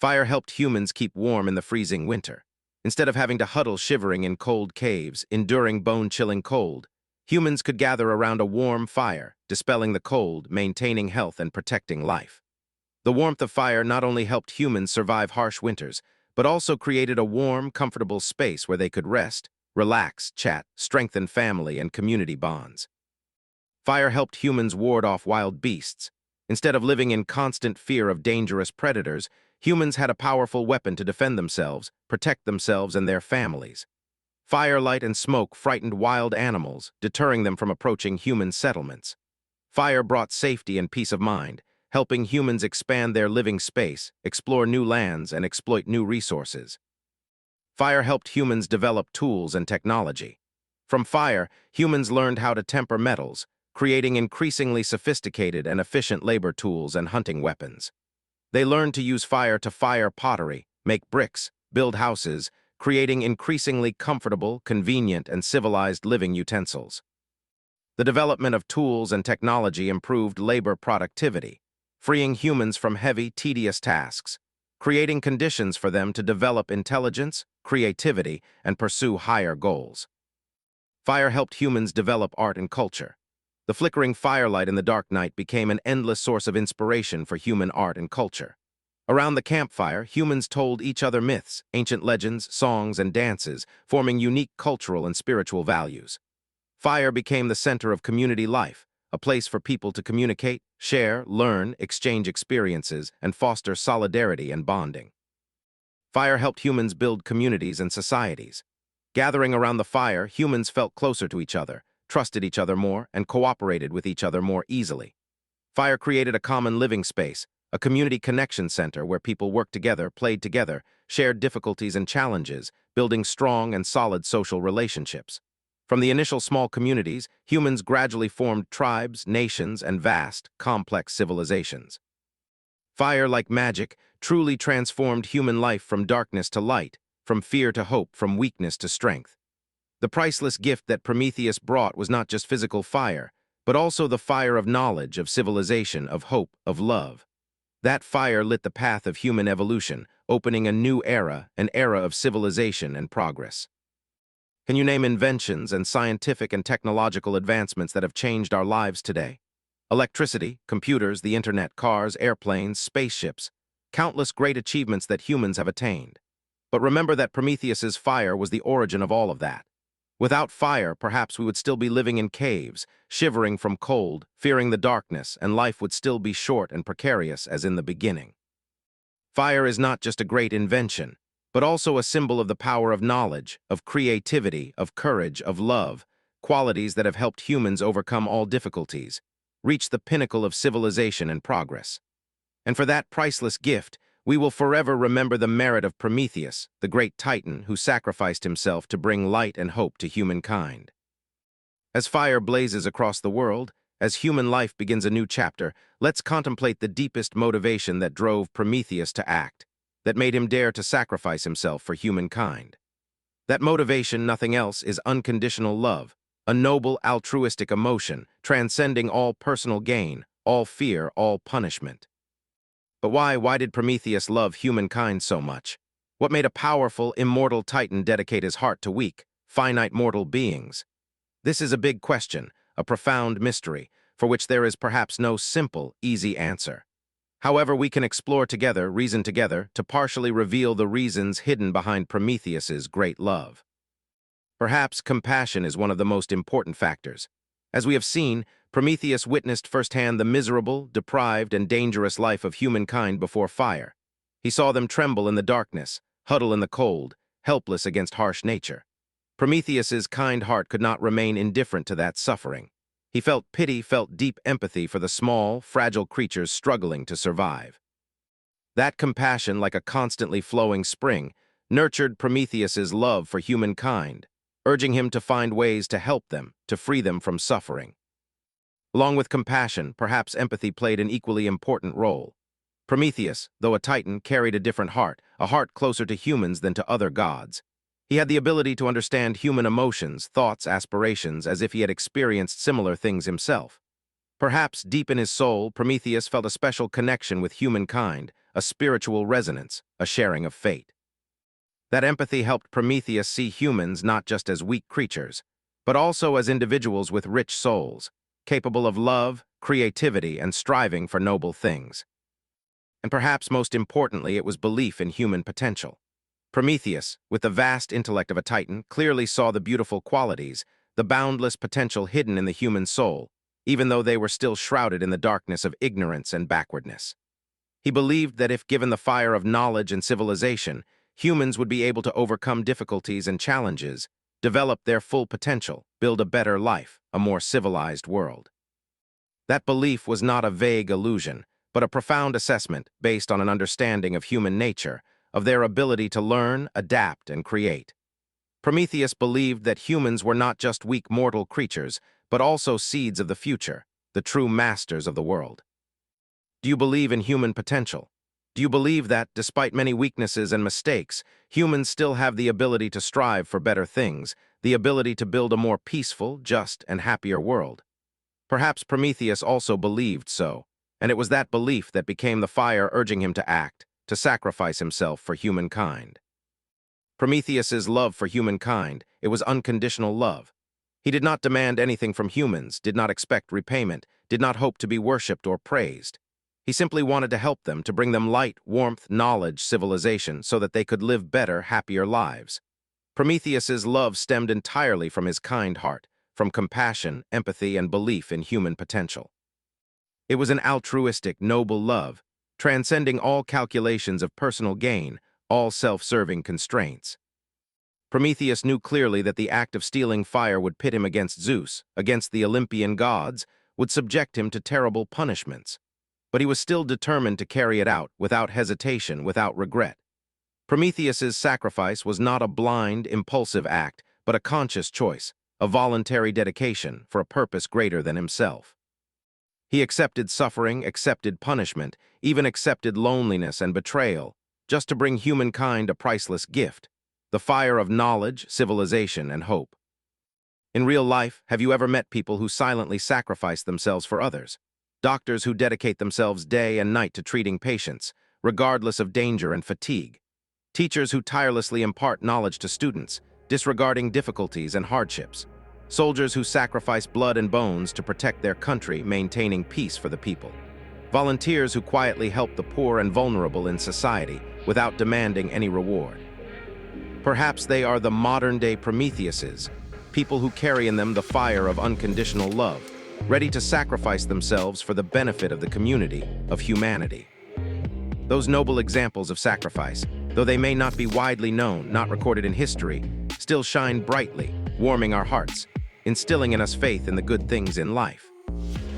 Fire helped humans keep warm in the freezing winter. Instead of having to huddle shivering in cold caves, enduring bone-chilling cold, humans could gather around a warm fire, dispelling the cold, maintaining health, and protecting life. The warmth of fire not only helped humans survive harsh winters, but also created a warm, comfortable space where they could rest, relax, chat, strengthen family and community bonds. Fire helped humans ward off wild beasts. Instead of living in constant fear of dangerous predators, humans had a powerful weapon to defend themselves, protect themselves and their families. Firelight and smoke frightened wild animals, deterring them from approaching human settlements. Fire brought safety and peace of mind, helping humans expand their living space, explore new lands, and exploit new resources. Fire helped humans develop tools and technology. From fire, humans learned how to temper metals, creating increasingly sophisticated and efficient labor tools and hunting weapons. They learned to use fire to fire pottery, make bricks, build houses, creating increasingly comfortable, convenient, and civilized living utensils. The development of tools and technology improved labor productivity, freeing humans from heavy, tedious tasks, creating conditions for them to develop intelligence, creativity, and pursue higher goals. Fire helped humans develop art and culture. The flickering firelight in the dark night became an endless source of inspiration for human art and culture. Around the campfire, humans told each other myths, ancient legends, songs, and dances, forming unique cultural and spiritual values. Fire became the center of community life, a place for people to communicate, share, learn, exchange experiences, and foster solidarity and bonding. Fire helped humans build communities and societies. Gathering around the fire, humans felt closer to each other, trusted each other more, and cooperated with each other more easily. Fire created a common living space, a community connection center where people worked together, played together, shared difficulties and challenges, building strong and solid social relationships. From the initial small communities, humans gradually formed tribes, nations, and vast, complex civilizations. Fire, like magic, truly transformed human life from darkness to light, from fear to hope, from weakness to strength. The priceless gift that Prometheus brought was not just physical fire, but also the fire of knowledge, of civilization, of hope, of love. That fire lit the path of human evolution, opening a new era, an era of civilization and progress. Can you name inventions and scientific and technological advancements that have changed our lives today? Electricity, computers, the internet, cars, airplanes, spaceships, countless great achievements that humans have attained. But remember that Prometheus's fire was the origin of all of that. Without fire, perhaps we would still be living in caves, shivering from cold, fearing the darkness, and life would still be short and precarious as in the beginning. Fire is not just a great invention, but also a symbol of the power of knowledge, of creativity, of courage, of love, qualities that have helped humans overcome all difficulties, reach the pinnacle of civilization and progress. And for that priceless gift, we will forever remember the merit of Prometheus, the great Titan who sacrificed himself to bring light and hope to humankind. As fire blazes across the world, as human life begins a new chapter, let's contemplate the deepest motivation that drove Prometheus to act, that made him dare to sacrifice himself for humankind. That motivation, nothing else, is unconditional love, a noble, altruistic emotion, transcending all personal gain, all fear, all punishment. But why did Prometheus love humankind so much? What made a powerful, immortal Titan dedicate his heart to weak, finite mortal beings? This is a big question, a profound mystery, for which there is perhaps no simple, easy answer. However, we can explore together, reason together, to partially reveal the reasons hidden behind Prometheus's great love. Perhaps compassion is one of the most important factors. As we have seen, Prometheus witnessed firsthand the miserable, deprived, and dangerous life of humankind before fire. He saw them tremble in the darkness, huddle in the cold, helpless against harsh nature. Prometheus's kind heart could not remain indifferent to that suffering. He felt pity, felt deep empathy for the small, fragile creatures struggling to survive. That compassion, like a constantly flowing spring, nurtured Prometheus's love for humankind, urging him to find ways to help them, to free them from suffering. Along with compassion, perhaps empathy played an equally important role. Prometheus, though a Titan, carried a different heart, a heart closer to humans than to other gods. He had the ability to understand human emotions, thoughts, aspirations, as if he had experienced similar things himself. Perhaps deep in his soul, Prometheus felt a special connection with humankind, a spiritual resonance, a sharing of fate. That empathy helped Prometheus see humans not just as weak creatures, but also as individuals with rich souls, capable of love, creativity, and striving for noble things. And perhaps most importantly, it was belief in human potential. Prometheus, with the vast intellect of a Titan, clearly saw the beautiful qualities, the boundless potential hidden in the human soul, even though they were still shrouded in the darkness of ignorance and backwardness. He believed that if given the fire of knowledge and civilization, humans would be able to overcome difficulties and challenges, develop their full potential, build a better life, a more civilized world. That belief was not a vague illusion, but a profound assessment based on an understanding of human nature, of their ability to learn, adapt, and create. Prometheus believed that humans were not just weak mortal creatures, but also seeds of the future, the true masters of the world. Do you believe in human potential? Do you believe that, despite many weaknesses and mistakes, humans still have the ability to strive for better things, the ability to build a more peaceful, just, and happier world? Perhaps Prometheus also believed so, and it was that belief that became the fire urging him to act, to sacrifice himself for humankind. Prometheus's love for humankind, it was unconditional love. He did not demand anything from humans, did not expect repayment, did not hope to be worshipped or praised. He simply wanted to help them, to bring them light, warmth, knowledge, civilization, so that they could live better, happier lives. Prometheus's love stemmed entirely from his kind heart, from compassion, empathy, and belief in human potential. It was an altruistic, noble love, transcending all calculations of personal gain, all self-serving constraints. Prometheus knew clearly that the act of stealing fire would pit him against Zeus, against the Olympian gods, would subject him to terrible punishments. But he was still determined to carry it out, without hesitation, without regret. Prometheus's sacrifice was not a blind, impulsive act, but a conscious choice, a voluntary dedication for a purpose greater than himself. He accepted suffering, accepted punishment, even accepted loneliness and betrayal, just to bring humankind a priceless gift, the fire of knowledge, civilization, and hope. In real life, have you ever met people who silently sacrifice themselves for others? Doctors who dedicate themselves day and night to treating patients, regardless of danger and fatigue. Teachers who tirelessly impart knowledge to students, disregarding difficulties and hardships. Soldiers who sacrifice blood and bones to protect their country, maintaining peace for the people. Volunteers who quietly help the poor and vulnerable in society without demanding any reward. Perhaps they are the modern-day Prometheuses, people who carry in them the fire of unconditional love, ready to sacrifice themselves for the benefit of the community, of humanity. Those noble examples of sacrifice, though they may not be widely known, not recorded in history, still shine brightly, warming our hearts, instilling in us faith in the good things in life.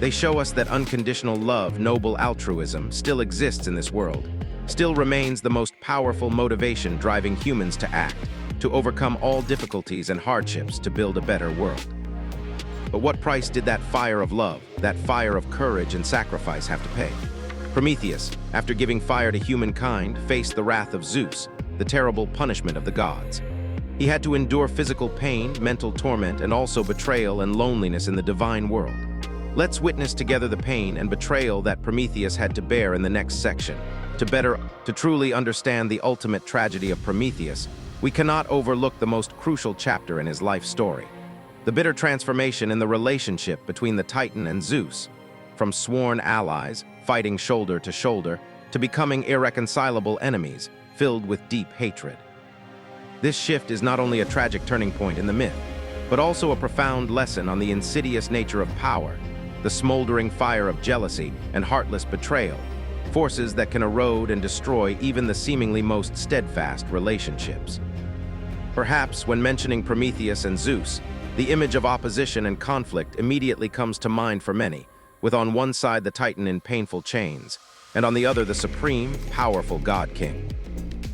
They show us that unconditional love, noble altruism, still exists in this world, still remains the most powerful motivation driving humans to act, to overcome all difficulties and hardships to build a better world. But what price did that fire of love, that fire of courage and sacrifice have to pay? Prometheus, after giving fire to humankind, faced the wrath of Zeus, the terrible punishment of the gods. He had to endure physical pain, mental torment, and also betrayal and loneliness in the divine world. Let's witness together the pain and betrayal that Prometheus had to bear in the next section. To truly understand the ultimate tragedy of Prometheus, we cannot overlook the most crucial chapter in his life story. The bitter transformation in the relationship between the Titan and Zeus, from sworn allies, fighting shoulder to shoulder, to becoming irreconcilable enemies, filled with deep hatred. This shift is not only a tragic turning point in the myth, but also a profound lesson on the insidious nature of power, the smoldering fire of jealousy and heartless betrayal, forces that can erode and destroy even the seemingly most steadfast relationships. Perhaps when mentioning Prometheus and Zeus, the image of opposition and conflict immediately comes to mind for many, with on one side the Titan in painful chains, and on the other the supreme, powerful God-King.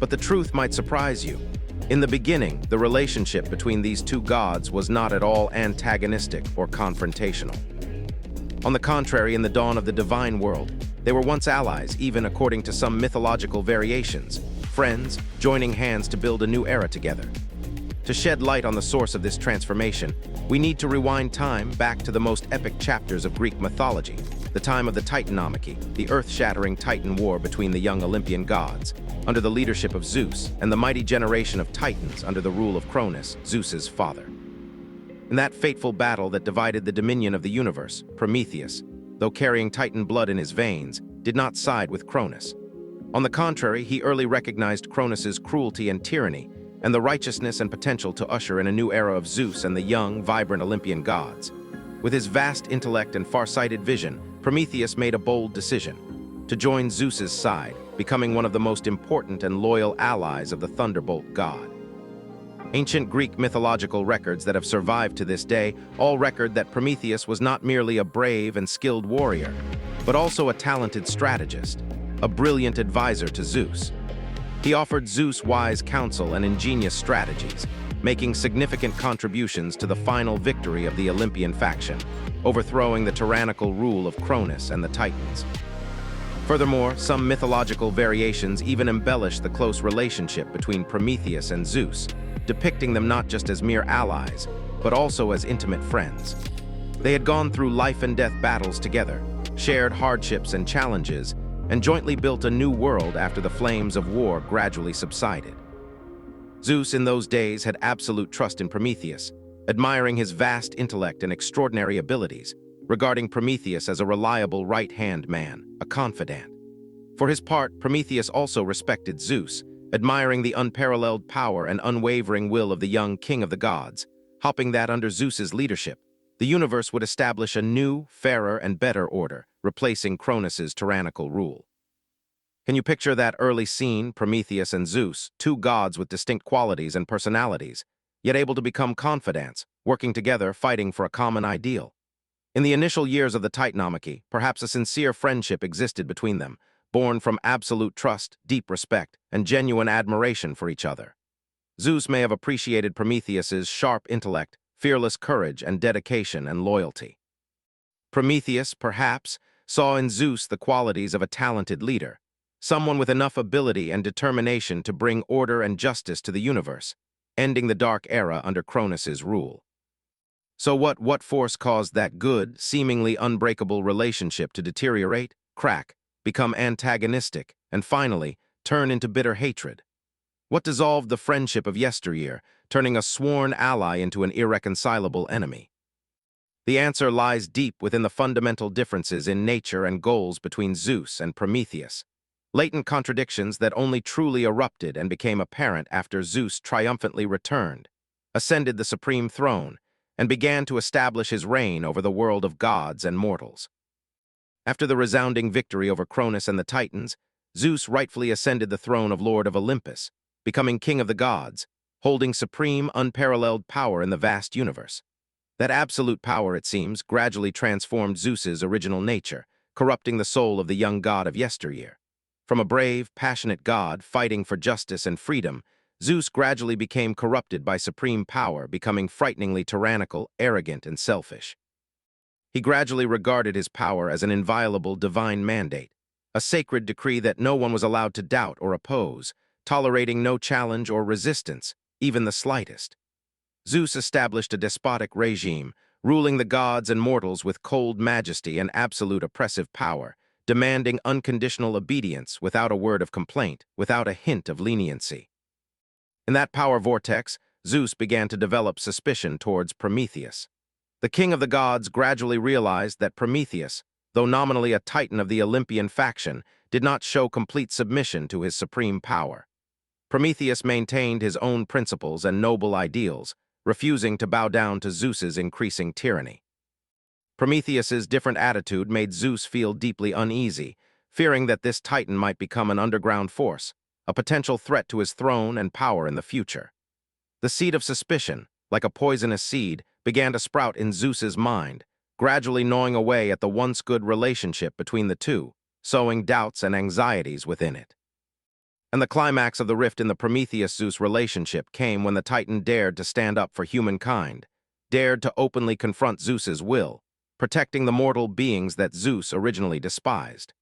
But the truth might surprise you. In the beginning, the relationship between these two gods was not at all antagonistic or confrontational. On the contrary, in the dawn of the divine world, they were once allies, even according to some mythological variations, friends, joining hands to build a new era together. To shed light on the source of this transformation, we need to rewind time back to the most epic chapters of Greek mythology, the time of the Titanomachy, the earth-shattering Titan war between the young Olympian gods, under the leadership of Zeus, and the mighty generation of Titans under the rule of Cronus, Zeus's father. In that fateful battle that divided the dominion of the universe, Prometheus, though carrying Titan blood in his veins, did not side with Cronus. On the contrary, he early recognized Cronus's cruelty and tyranny, and the righteousness and potential to usher in a new era of Zeus and the young, vibrant Olympian gods. With his vast intellect and far-sighted vision, Prometheus made a bold decision: to join Zeus's side, becoming one of the most important and loyal allies of the Thunderbolt god. Ancient Greek mythological records that have survived to this day all record that Prometheus was not merely a brave and skilled warrior, but also a talented strategist, a brilliant advisor to Zeus. He offered Zeus wise counsel and ingenious strategies, making significant contributions to the final victory of the Olympian faction, overthrowing the tyrannical rule of Cronus and the Titans. Furthermore, some mythological variations even embellish the close relationship between Prometheus and Zeus, depicting them not just as mere allies, but also as intimate friends. They had gone through life-and-death battles together, shared hardships and challenges, and jointly built a new world after the flames of war gradually subsided. Zeus in those days had absolute trust in Prometheus, admiring his vast intellect and extraordinary abilities, regarding Prometheus as a reliable right-hand man, a confidant. For his part, Prometheus also respected Zeus, admiring the unparalleled power and unwavering will of the young king of the gods, hoping that under Zeus's leadership, the universe would establish a new, fairer, and better order, replacing Cronus's tyrannical rule. Can you picture that early scene, Prometheus and Zeus, two gods with distinct qualities and personalities, yet able to become confidants, working together, fighting for a common ideal? In the initial years of the Titanomachy, perhaps a sincere friendship existed between them, born from absolute trust, deep respect, and genuine admiration for each other. Zeus may have appreciated Prometheus's sharp intellect, fearless courage, and dedication and loyalty. Prometheus, perhaps, saw in Zeus the qualities of a talented leader, someone with enough ability and determination to bring order and justice to the universe, ending the dark era under Cronus's rule. So what force caused that good, seemingly unbreakable relationship to deteriorate, crack, become antagonistic, and finally, turn into bitter hatred? What dissolved the friendship of yesteryear, turning a sworn ally into an irreconcilable enemy? The answer lies deep within the fundamental differences in nature and goals between Zeus and Prometheus, latent contradictions that only truly erupted and became apparent after Zeus triumphantly returned, ascended the supreme throne, and began to establish his reign over the world of gods and mortals. After the resounding victory over Cronus and the Titans, Zeus rightfully ascended the throne of Lord of Olympus, becoming king of the gods, holding supreme, unparalleled power in the vast universe. That absolute power, it seems, gradually transformed Zeus's original nature, corrupting the soul of the young god of yesteryear. From a brave, passionate god fighting for justice and freedom, Zeus gradually became corrupted by supreme power, becoming frighteningly tyrannical, arrogant, and selfish. He gradually regarded his power as an inviolable divine mandate, a sacred decree that no one was allowed to doubt or oppose, tolerating no challenge or resistance, even the slightest. Zeus established a despotic regime, ruling the gods and mortals with cold majesty and absolute oppressive power, demanding unconditional obedience without a word of complaint, without a hint of leniency. In that power vortex, Zeus began to develop suspicion towards Prometheus. The king of the gods gradually realized that Prometheus, though nominally a titan of the Olympian faction, did not show complete submission to his supreme power. Prometheus maintained his own principles and noble ideals, refusing to bow down to Zeus's increasing tyranny. Prometheus's different attitude made Zeus feel deeply uneasy, fearing that this titan might become an underground force, a potential threat to his throne and power in the future. The seed of suspicion, like a poisonous seed, began to sprout in Zeus's mind, gradually gnawing away at the once good relationship between the two, sowing doubts and anxieties within it. And the climax of the rift in the Prometheus-Zeus relationship came when the Titan dared to stand up for humankind, dared to openly confront Zeus's will, protecting the mortal beings that Zeus originally despised.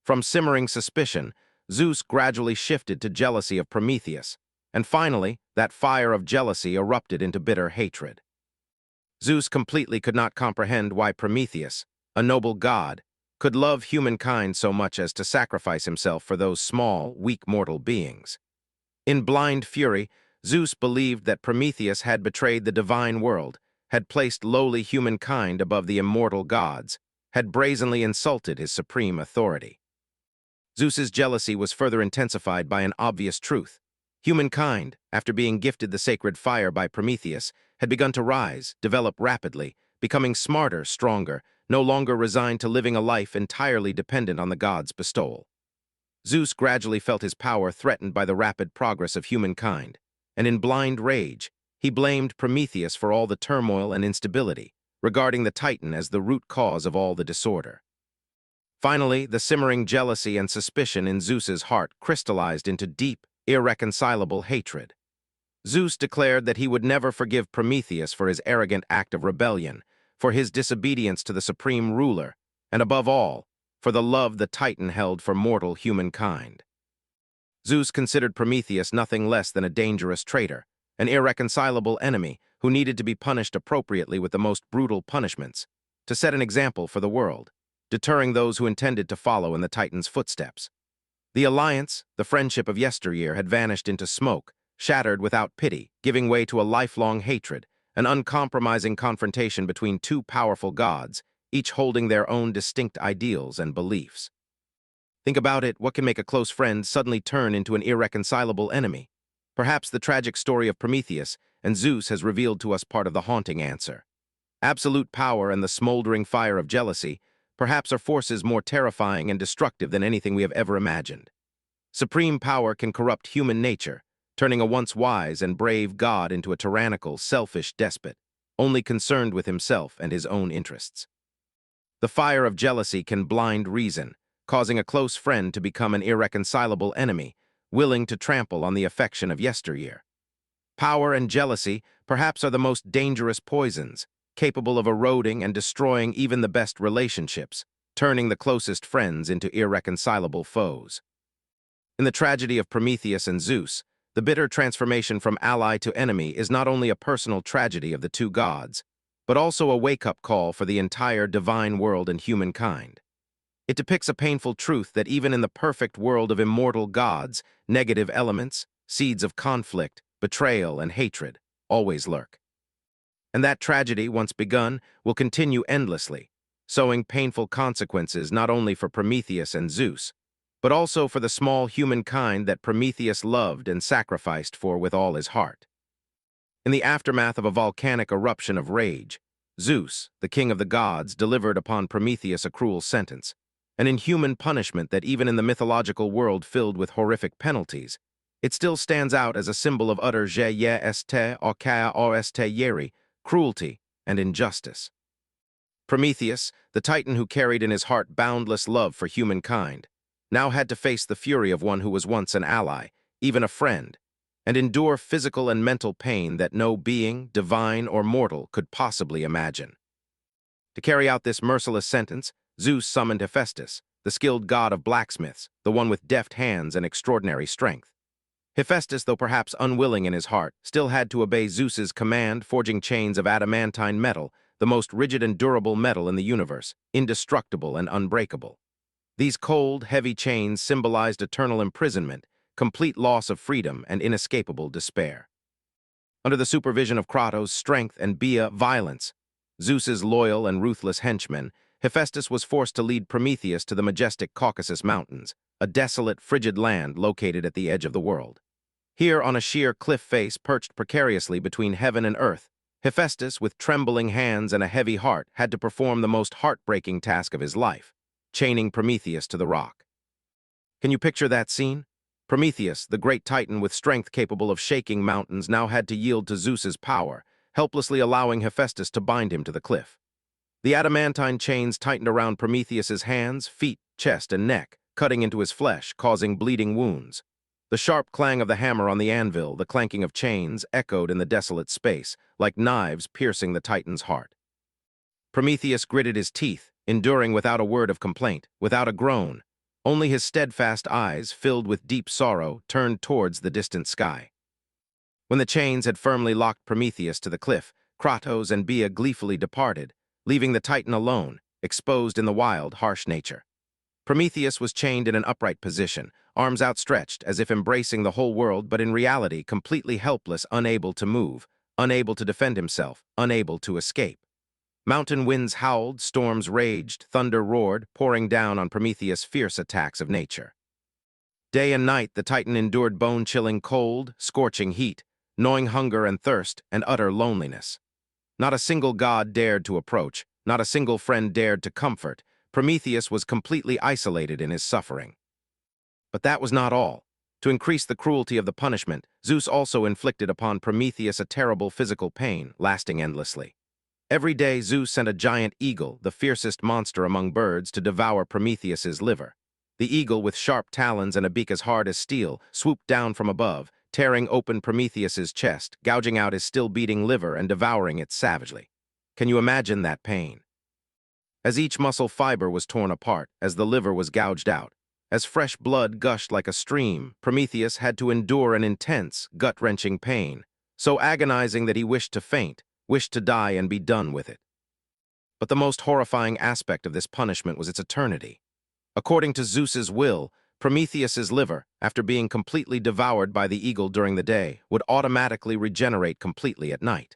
From simmering suspicion, Zeus gradually shifted to jealousy of Prometheus, and finally, that fire of jealousy erupted into bitter hatred. Zeus completely could not comprehend why Prometheus, a noble god, could love humankind so much as to sacrifice himself for those small, weak mortal beings. In blind fury, Zeus believed that Prometheus had betrayed the divine world, had placed lowly humankind above the immortal gods, had brazenly insulted his supreme authority. Zeus's jealousy was further intensified by an obvious truth. Humankind, after being gifted the sacred fire by Prometheus, had begun to rise, develop rapidly, becoming smarter, stronger, no longer resigned to living a life entirely dependent on the gods' bestowal. Zeus gradually felt his power threatened by the rapid progress of humankind, and in blind rage, he blamed Prometheus for all the turmoil and instability, regarding the Titan as the root cause of all the disorder. Finally, the simmering jealousy and suspicion in Zeus's heart crystallized into deep, irreconcilable hatred. Zeus declared that he would never forgive Prometheus for his arrogant act of rebellion, for his disobedience to the supreme ruler, and above all, for the love the Titan held for mortal humankind. Zeus considered Prometheus nothing less than a dangerous traitor, an irreconcilable enemy who needed to be punished appropriately with the most brutal punishments, to set an example for the world, deterring those who intended to follow in the Titan's footsteps. The alliance, the friendship of yesteryear, had vanished into smoke, shattered without pity, giving way to a lifelong hatred, an uncompromising confrontation between two powerful gods, each holding their own distinct ideals and beliefs. Think about it, what can make a close friend suddenly turn into an irreconcilable enemy? Perhaps the tragic story of Prometheus and Zeus has revealed to us part of the haunting answer. Absolute power and the smoldering fire of jealousy perhaps are forces more terrifying and destructive than anything we have ever imagined. Supreme power can corrupt human nature, turning a once wise and brave god into a tyrannical, selfish despot, only concerned with himself and his own interests. The fire of jealousy can blind reason, causing a close friend to become an irreconcilable enemy, willing to trample on the affection of yesteryear. Power and jealousy perhaps are the most dangerous poisons, capable of eroding and destroying even the best relationships, turning the closest friends into irreconcilable foes. In the tragedy of Prometheus and Zeus, the bitter transformation from ally to enemy is not only a personal tragedy of the two gods, but also a wake-up call for the entire divine world and humankind. It depicts a painful truth that even in the perfect world of immortal gods, negative elements, seeds of conflict, betrayal, and hatred always lurk. And that tragedy, once begun, will continue endlessly, sowing painful consequences not only for Prometheus and Zeus, but also for the small humankind that Prometheus loved and sacrificed for with all his heart. In the aftermath of a volcanic eruption of rage, Zeus, the king of the gods, delivered upon Prometheus a cruel sentence, an inhuman punishment that even in the mythological world filled with horrific penalties, it still stands out as a symbol of utter cruelty and injustice. Prometheus, the Titan who carried in his heart boundless love for humankind, now had to face the fury of one who was once an ally, even a friend, and endure physical and mental pain that no being, divine or mortal, could possibly imagine. To carry out this merciless sentence, Zeus summoned Hephaestus, the skilled god of blacksmiths, the one with deft hands and extraordinary strength. Hephaestus, though perhaps unwilling in his heart, still had to obey Zeus's command, forging chains of adamantine metal, the most rigid and durable metal in the universe, indestructible and unbreakable. These cold, heavy chains symbolized eternal imprisonment, complete loss of freedom, and inescapable despair. Under the supervision of Kratos' strength and Bia violence, Zeus's loyal and ruthless henchman, Hephaestus was forced to lead Prometheus to the majestic Caucasus Mountains, a desolate, frigid land located at the edge of the world. Here, on a sheer cliff face perched precariously between heaven and earth, Hephaestus, with trembling hands and a heavy heart, had to perform the most heartbreaking task of his life, chaining Prometheus to the rock. Can you picture that scene? Prometheus, the great Titan with strength capable of shaking mountains, now had to yield to Zeus's power, helplessly allowing Hephaestus to bind him to the cliff. The adamantine chains tightened around Prometheus's hands, feet, chest, and neck, cutting into his flesh, causing bleeding wounds. The sharp clang of the hammer on the anvil, the clanking of chains, echoed in the desolate space, like knives piercing the Titan's heart. Prometheus gritted his teeth, enduring without a word of complaint, without a groan. Only his steadfast eyes, filled with deep sorrow, turned towards the distant sky. When the chains had firmly locked Prometheus to the cliff, Kratos and Bia gleefully departed, leaving the Titan alone, exposed in the wild, harsh nature. Prometheus was chained in an upright position, arms outstretched as if embracing the whole world, but in reality completely helpless, unable to move, unable to defend himself, unable to escape. Mountain winds howled, storms raged, thunder roared, pouring down on Prometheus' fierce attacks of nature. Day and night, the Titan endured bone-chilling cold, scorching heat, gnawing hunger and thirst, and utter loneliness. Not a single god dared to approach, not a single friend dared to comfort. Prometheus was completely isolated in his suffering. But that was not all. To increase the cruelty of the punishment, Zeus also inflicted upon Prometheus a terrible physical pain, lasting endlessly. Every day, Zeus sent a giant eagle, the fiercest monster among birds, to devour Prometheus's liver. The eagle, with sharp talons and a beak as hard as steel, swooped down from above, tearing open Prometheus's chest, gouging out his still-beating liver and devouring it savagely. Can you imagine that pain? As each muscle fiber was torn apart, as the liver was gouged out, as fresh blood gushed like a stream, Prometheus had to endure an intense, gut-wrenching pain, so agonizing that he wished to faint, wished to die and be done with it. But the most horrifying aspect of this punishment was its eternity. According to Zeus's will, Prometheus's liver, after being completely devoured by the eagle during the day, would automatically regenerate completely at night.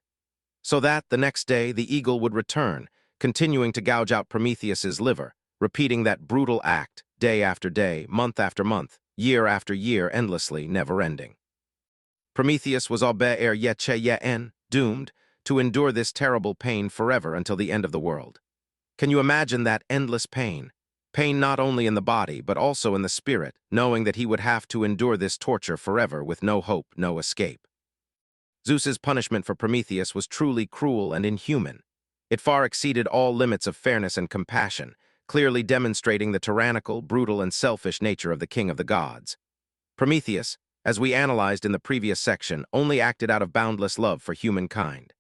So that, the next day, the eagle would return, continuing to gouge out Prometheus's liver, repeating that brutal act, day after day, month after month, year after year, endlessly, never-ending. Prometheus was doomed to endure this terrible pain forever until the end of the world. Can you imagine that endless pain? Pain not only in the body, but also in the spirit, knowing that he would have to endure this torture forever with no hope, no escape. Zeus's punishment for Prometheus was truly cruel and inhuman. It far exceeded all limits of fairness and compassion, clearly demonstrating the tyrannical, brutal, and selfish nature of the king of the gods. Prometheus, as we analyzed in the previous section, only acted out of boundless love for humankind.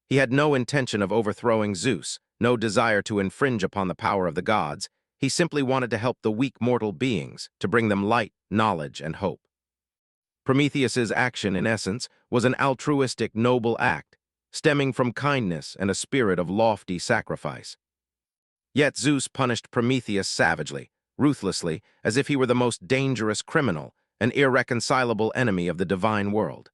He had no intention of overthrowing Zeus, no desire to infringe upon the power of the gods. He simply wanted to help the weak mortal beings, to bring them light, knowledge, and hope. Prometheus's action, in essence, was an altruistic, noble act, stemming from kindness and a spirit of lofty sacrifice. Yet Zeus punished Prometheus savagely, ruthlessly, as if he were the most dangerous criminal, an irreconcilable enemy of the divine world.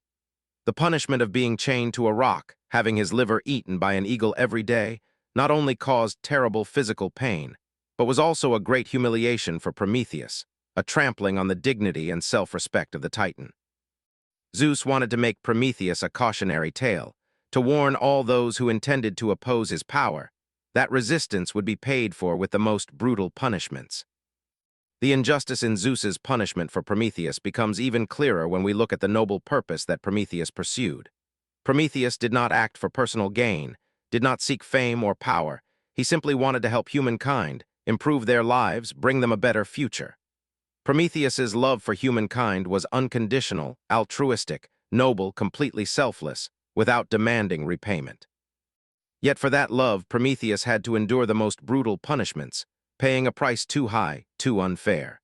The punishment of being chained to a rock, having his liver eaten by an eagle every day, not only caused terrible physical pain, but was also a great humiliation for Prometheus, a trampling on the dignity and self-respect of the Titan. Zeus wanted to make Prometheus a cautionary tale, to warn all those who intended to oppose his power, that resistance would be paid for with the most brutal punishments. The injustice in Zeus's punishment for Prometheus becomes even clearer when we look at the noble purpose that Prometheus pursued. Prometheus did not act for personal gain, did not seek fame or power. He simply wanted to help humankind, improve their lives, bring them a better future. Prometheus's love for humankind was unconditional, altruistic, noble, completely selfless, without demanding repayment. Yet for that love, Prometheus had to endure the most brutal punishments, paying a price too high, too unfair.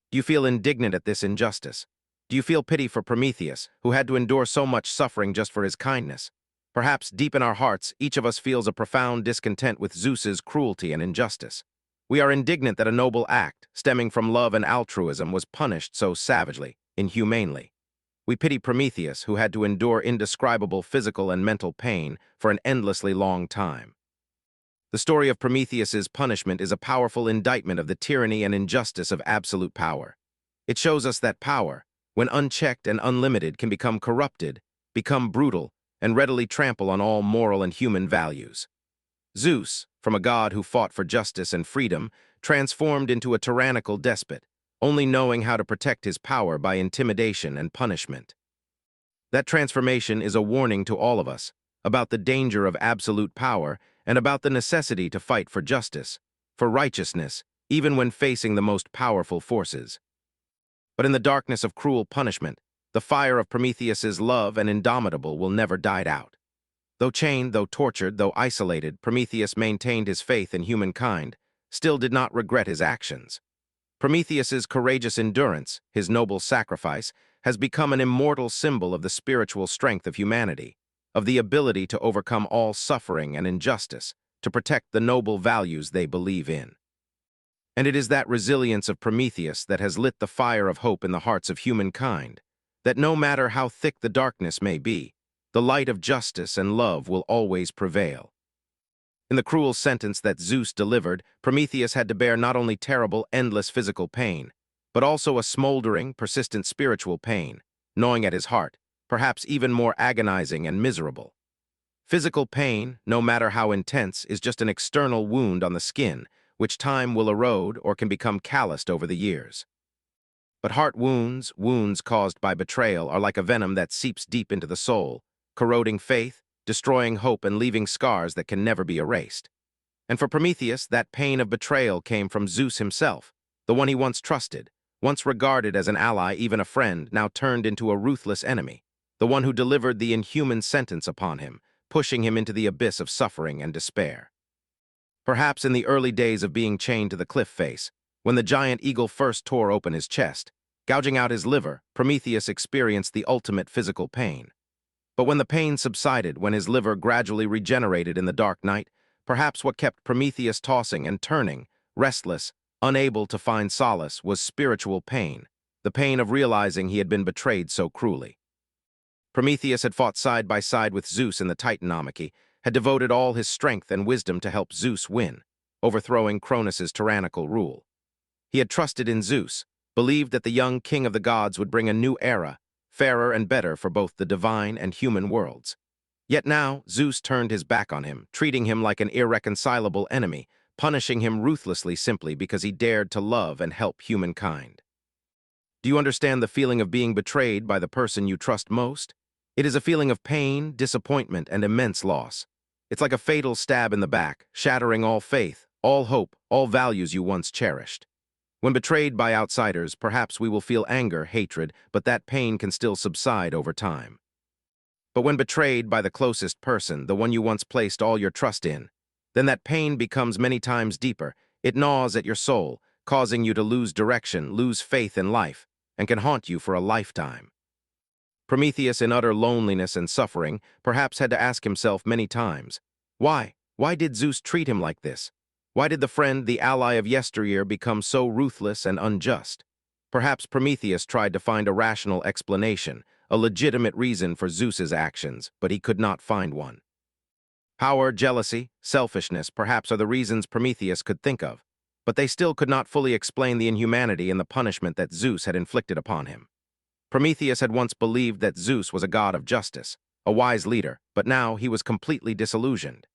Do you feel indignant at this injustice? Do you feel pity for Prometheus, who had to endure so much suffering just for his kindness? Perhaps deep in our hearts, each of us feels a profound discontent with Zeus's cruelty and injustice. We are indignant that a noble act, stemming from love and altruism, was punished so savagely, inhumanely. We pity Prometheus, who had to endure indescribable physical and mental pain for an endlessly long time. The story of Prometheus's punishment is a powerful indictment of the tyranny and injustice of absolute power. It shows us that power, when unchecked and unlimited, can become corrupted, become brutal, and readily trample on all moral and human values. Zeus, from a god who fought for justice and freedom, transformed into a tyrannical despot, only knowing how to protect his power by intimidation and punishment. That transformation is a warning to all of us about the danger of absolute power and about the necessity to fight for justice, for righteousness, even when facing the most powerful forces. But in the darkness of cruel punishment, the fire of Prometheus's love and indomitable will never die out. Though chained, though tortured, though isolated, Prometheus maintained his faith in humankind, still did not regret his actions. Prometheus's courageous endurance, his noble sacrifice, has become an immortal symbol of the spiritual strength of humanity, of the ability to overcome all suffering and injustice, to protect the noble values they believe in. And it is that resilience of Prometheus that has lit the fire of hope in the hearts of humankind, that no matter how thick the darkness may be, the light of justice and love will always prevail. In the cruel sentence that Zeus delivered, Prometheus had to bear not only terrible, endless physical pain, but also a smoldering, persistent spiritual pain, gnawing at his heart, perhaps even more agonizing and miserable. Physical pain, no matter how intense, is just an external wound on the skin, which time will erode or can become calloused over the years. But heart wounds, wounds caused by betrayal, are like a venom that seeps deep into the soul, corroding faith, destroying hope, and leaving scars that can never be erased. And for Prometheus, that pain of betrayal came from Zeus himself, the one he once trusted, once regarded as an ally, even a friend, now turned into a ruthless enemy, the one who delivered the inhuman sentence upon him, pushing him into the abyss of suffering and despair. Perhaps in the early days of being chained to the cliff face, when the giant eagle first tore open his chest, gouging out his liver, Prometheus experienced the ultimate physical pain. But when the pain subsided, when his liver gradually regenerated in the dark night, perhaps what kept Prometheus tossing and turning, restless, unable to find solace, was spiritual pain, the pain of realizing he had been betrayed so cruelly. Prometheus had fought side by side with Zeus in the Titanomachy, had devoted all his strength and wisdom to help Zeus win, overthrowing Cronus's tyrannical rule. He had trusted in Zeus, believed that the young king of the gods would bring a new era, fairer and better for both the divine and human worlds. Yet now, Zeus turned his back on him, treating him like an irreconcilable enemy, punishing him ruthlessly simply because he dared to love and help humankind. Do you understand the feeling of being betrayed by the person you trust most? It is a feeling of pain, disappointment, and immense loss. It's like a fatal stab in the back, shattering all faith, all hope, all values you once cherished. When betrayed by outsiders, perhaps we will feel anger, hatred, but that pain can still subside over time. But when betrayed by the closest person, the one you once placed all your trust in, then that pain becomes many times deeper. It gnaws at your soul, causing you to lose direction, lose faith in life, and can haunt you for a lifetime. Prometheus, in utter loneliness and suffering, perhaps had to ask himself many times, why? Why did Zeus treat him like this? Why did the friend, the ally of yesteryear, become so ruthless and unjust? Perhaps Prometheus tried to find a rational explanation, a legitimate reason for Zeus's actions, but he could not find one. Power, jealousy, selfishness perhaps are the reasons Prometheus could think of, but they still could not fully explain the inhumanity and the punishment that Zeus had inflicted upon him. Prometheus had once believed that Zeus was a god of justice, a wise leader, but now he was completely disillusioned.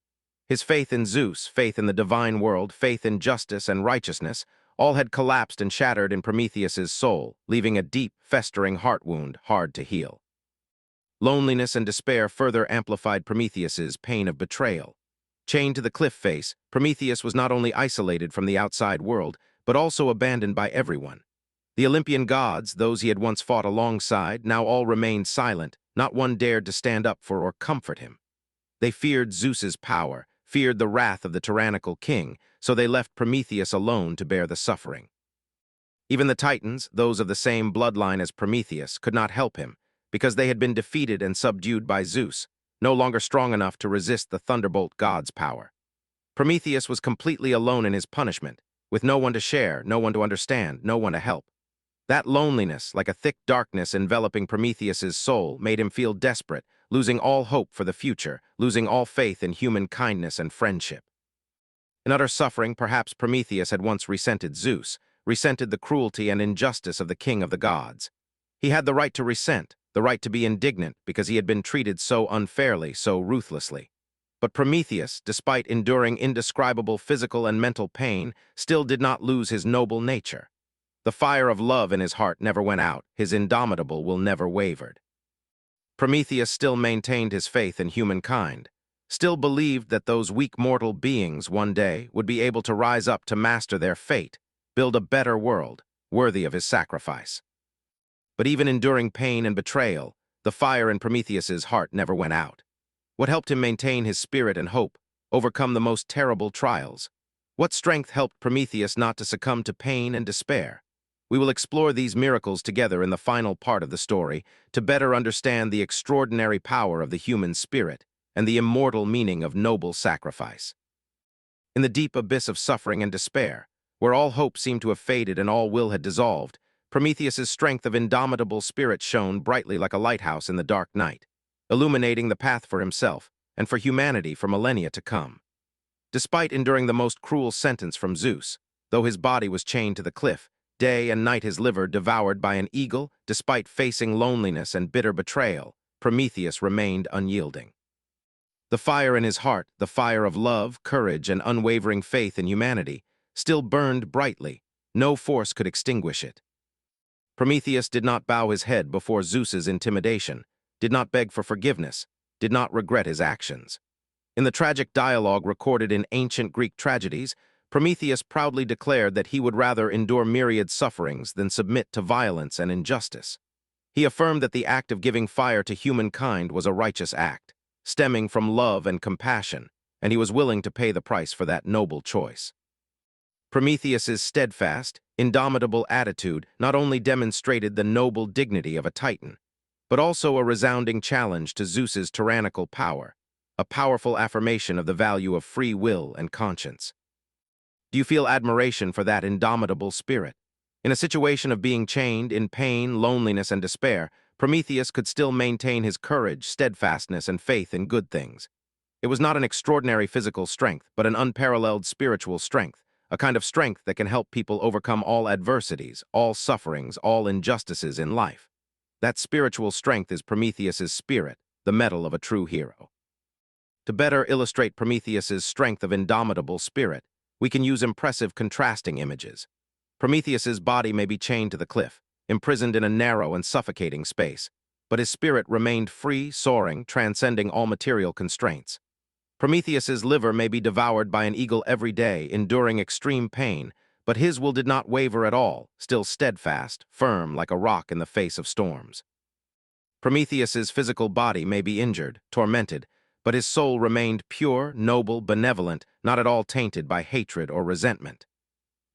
His faith in Zeus, faith in the divine world, faith in justice and righteousness, all had collapsed and shattered in Prometheus's soul, leaving a deep, festering heart wound hard to heal. Loneliness and despair further amplified Prometheus's pain of betrayal. Chained to the cliff face, Prometheus was not only isolated from the outside world, but also abandoned by everyone. The Olympian gods, those he had once fought alongside, now all remained silent. Not one dared to stand up for or comfort him. They feared Zeus's power, feared the wrath of the tyrannical king, so they left Prometheus alone to bear the suffering. Even the Titans, those of the same bloodline as Prometheus, could not help him, because they had been defeated and subdued by Zeus, no longer strong enough to resist the thunderbolt god's power. Prometheus was completely alone in his punishment, with no one to share, no one to understand, no one to help. That loneliness, like a thick darkness enveloping Prometheus's soul, made him feel desperate, losing all hope for the future, losing all faith in human kindness and friendship. In utter suffering, perhaps Prometheus had once resented Zeus, resented the cruelty and injustice of the king of the gods. He had the right to resent, the right to be indignant because he had been treated so unfairly, so ruthlessly. But Prometheus, despite enduring indescribable physical and mental pain, still did not lose his noble nature. The fire of love in his heart never went out, his indomitable will never wavered. Prometheus still maintained his faith in humankind, still believed that those weak mortal beings one day would be able to rise up to master their fate, build a better world, worthy of his sacrifice. But even enduring pain and betrayal, the fire in Prometheus's heart never went out. What helped him maintain his spirit and hope, overcome the most terrible trials? What strength helped Prometheus not to succumb to pain and despair? We will explore these miracles together in the final part of the story to better understand the extraordinary power of the human spirit and the immortal meaning of noble sacrifice. In the deep abyss of suffering and despair, where all hope seemed to have faded and all will had dissolved, Prometheus's strength of indomitable spirit shone brightly like a lighthouse in the dark night, illuminating the path for himself and for humanity for millennia to come. Despite enduring the most cruel sentence from Zeus, though his body was chained to the cliff, Day and night his liver devoured by an eagle, despite facing loneliness and bitter betrayal, Prometheus remained unyielding. The fire in his heart, the fire of love, courage, and unwavering faith in humanity, still burned brightly. No force could extinguish it. Prometheus did not bow his head before Zeus's intimidation, did not beg for forgiveness, did not regret his actions. In the tragic dialogue recorded in ancient Greek tragedies, Prometheus proudly declared that he would rather endure myriad sufferings than submit to violence and injustice. He affirmed that the act of giving fire to humankind was a righteous act, stemming from love and compassion, and he was willing to pay the price for that noble choice. Prometheus's steadfast, indomitable attitude not only demonstrated the noble dignity of a Titan, but also a resounding challenge to Zeus's tyrannical power, a powerful affirmation of the value of free will and conscience. Do you feel admiration for that indomitable spirit? In a situation of being chained in pain, loneliness, and despair, Prometheus could still maintain his courage, steadfastness, and faith in good things. It was not an extraordinary physical strength, but an unparalleled spiritual strength, a kind of strength that can help people overcome all adversities, all sufferings, all injustices in life. That spiritual strength is Prometheus's spirit, the mettle of a true hero. To better illustrate Prometheus's strength of indomitable spirit, we can use impressive contrasting images. Prometheus's body may be chained to the cliff, imprisoned in a narrow and suffocating space, but his spirit remained free, soaring, transcending all material constraints. Prometheus's liver may be devoured by an eagle every day, enduring extreme pain, but his will did not waver at all, still steadfast, firm like a rock in the face of storms. Prometheus's physical body may be injured, tormented, but his soul remained pure, noble, benevolent, not at all tainted by hatred or resentment.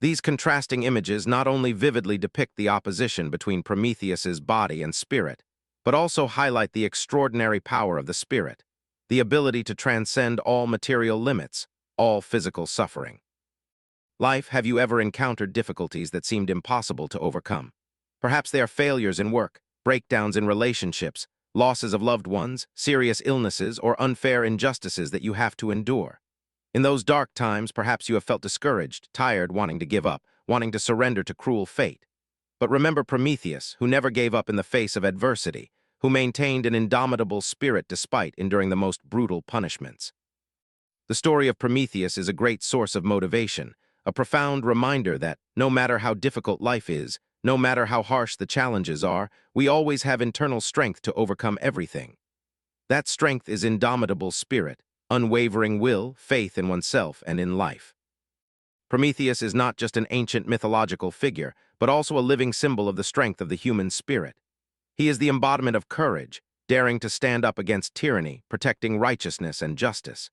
These contrasting images not only vividly depict the opposition between Prometheus's body and spirit, but also highlight the extraordinary power of the spirit, the ability to transcend all material limits, all physical suffering. Life, have you ever encountered difficulties that seemed impossible to overcome? Perhaps they are failures in work, breakdowns in relationships, losses of loved ones, serious illnesses, or unfair injustices that you have to endure. In those dark times, perhaps you have felt discouraged, tired, wanting to give up, wanting to surrender to cruel fate. But remember Prometheus, who never gave up in the face of adversity, who maintained an indomitable spirit despite enduring the most brutal punishments. The story of Prometheus is a great source of motivation, a profound reminder that, no matter how difficult life is, no matter how harsh the challenges are, we always have internal strength to overcome everything. That strength is indomitable spirit, unwavering will, faith in oneself and in life. Prometheus is not just an ancient mythological figure, but also a living symbol of the strength of the human spirit. He is the embodiment of courage, daring to stand up against tyranny, protecting righteousness and justice.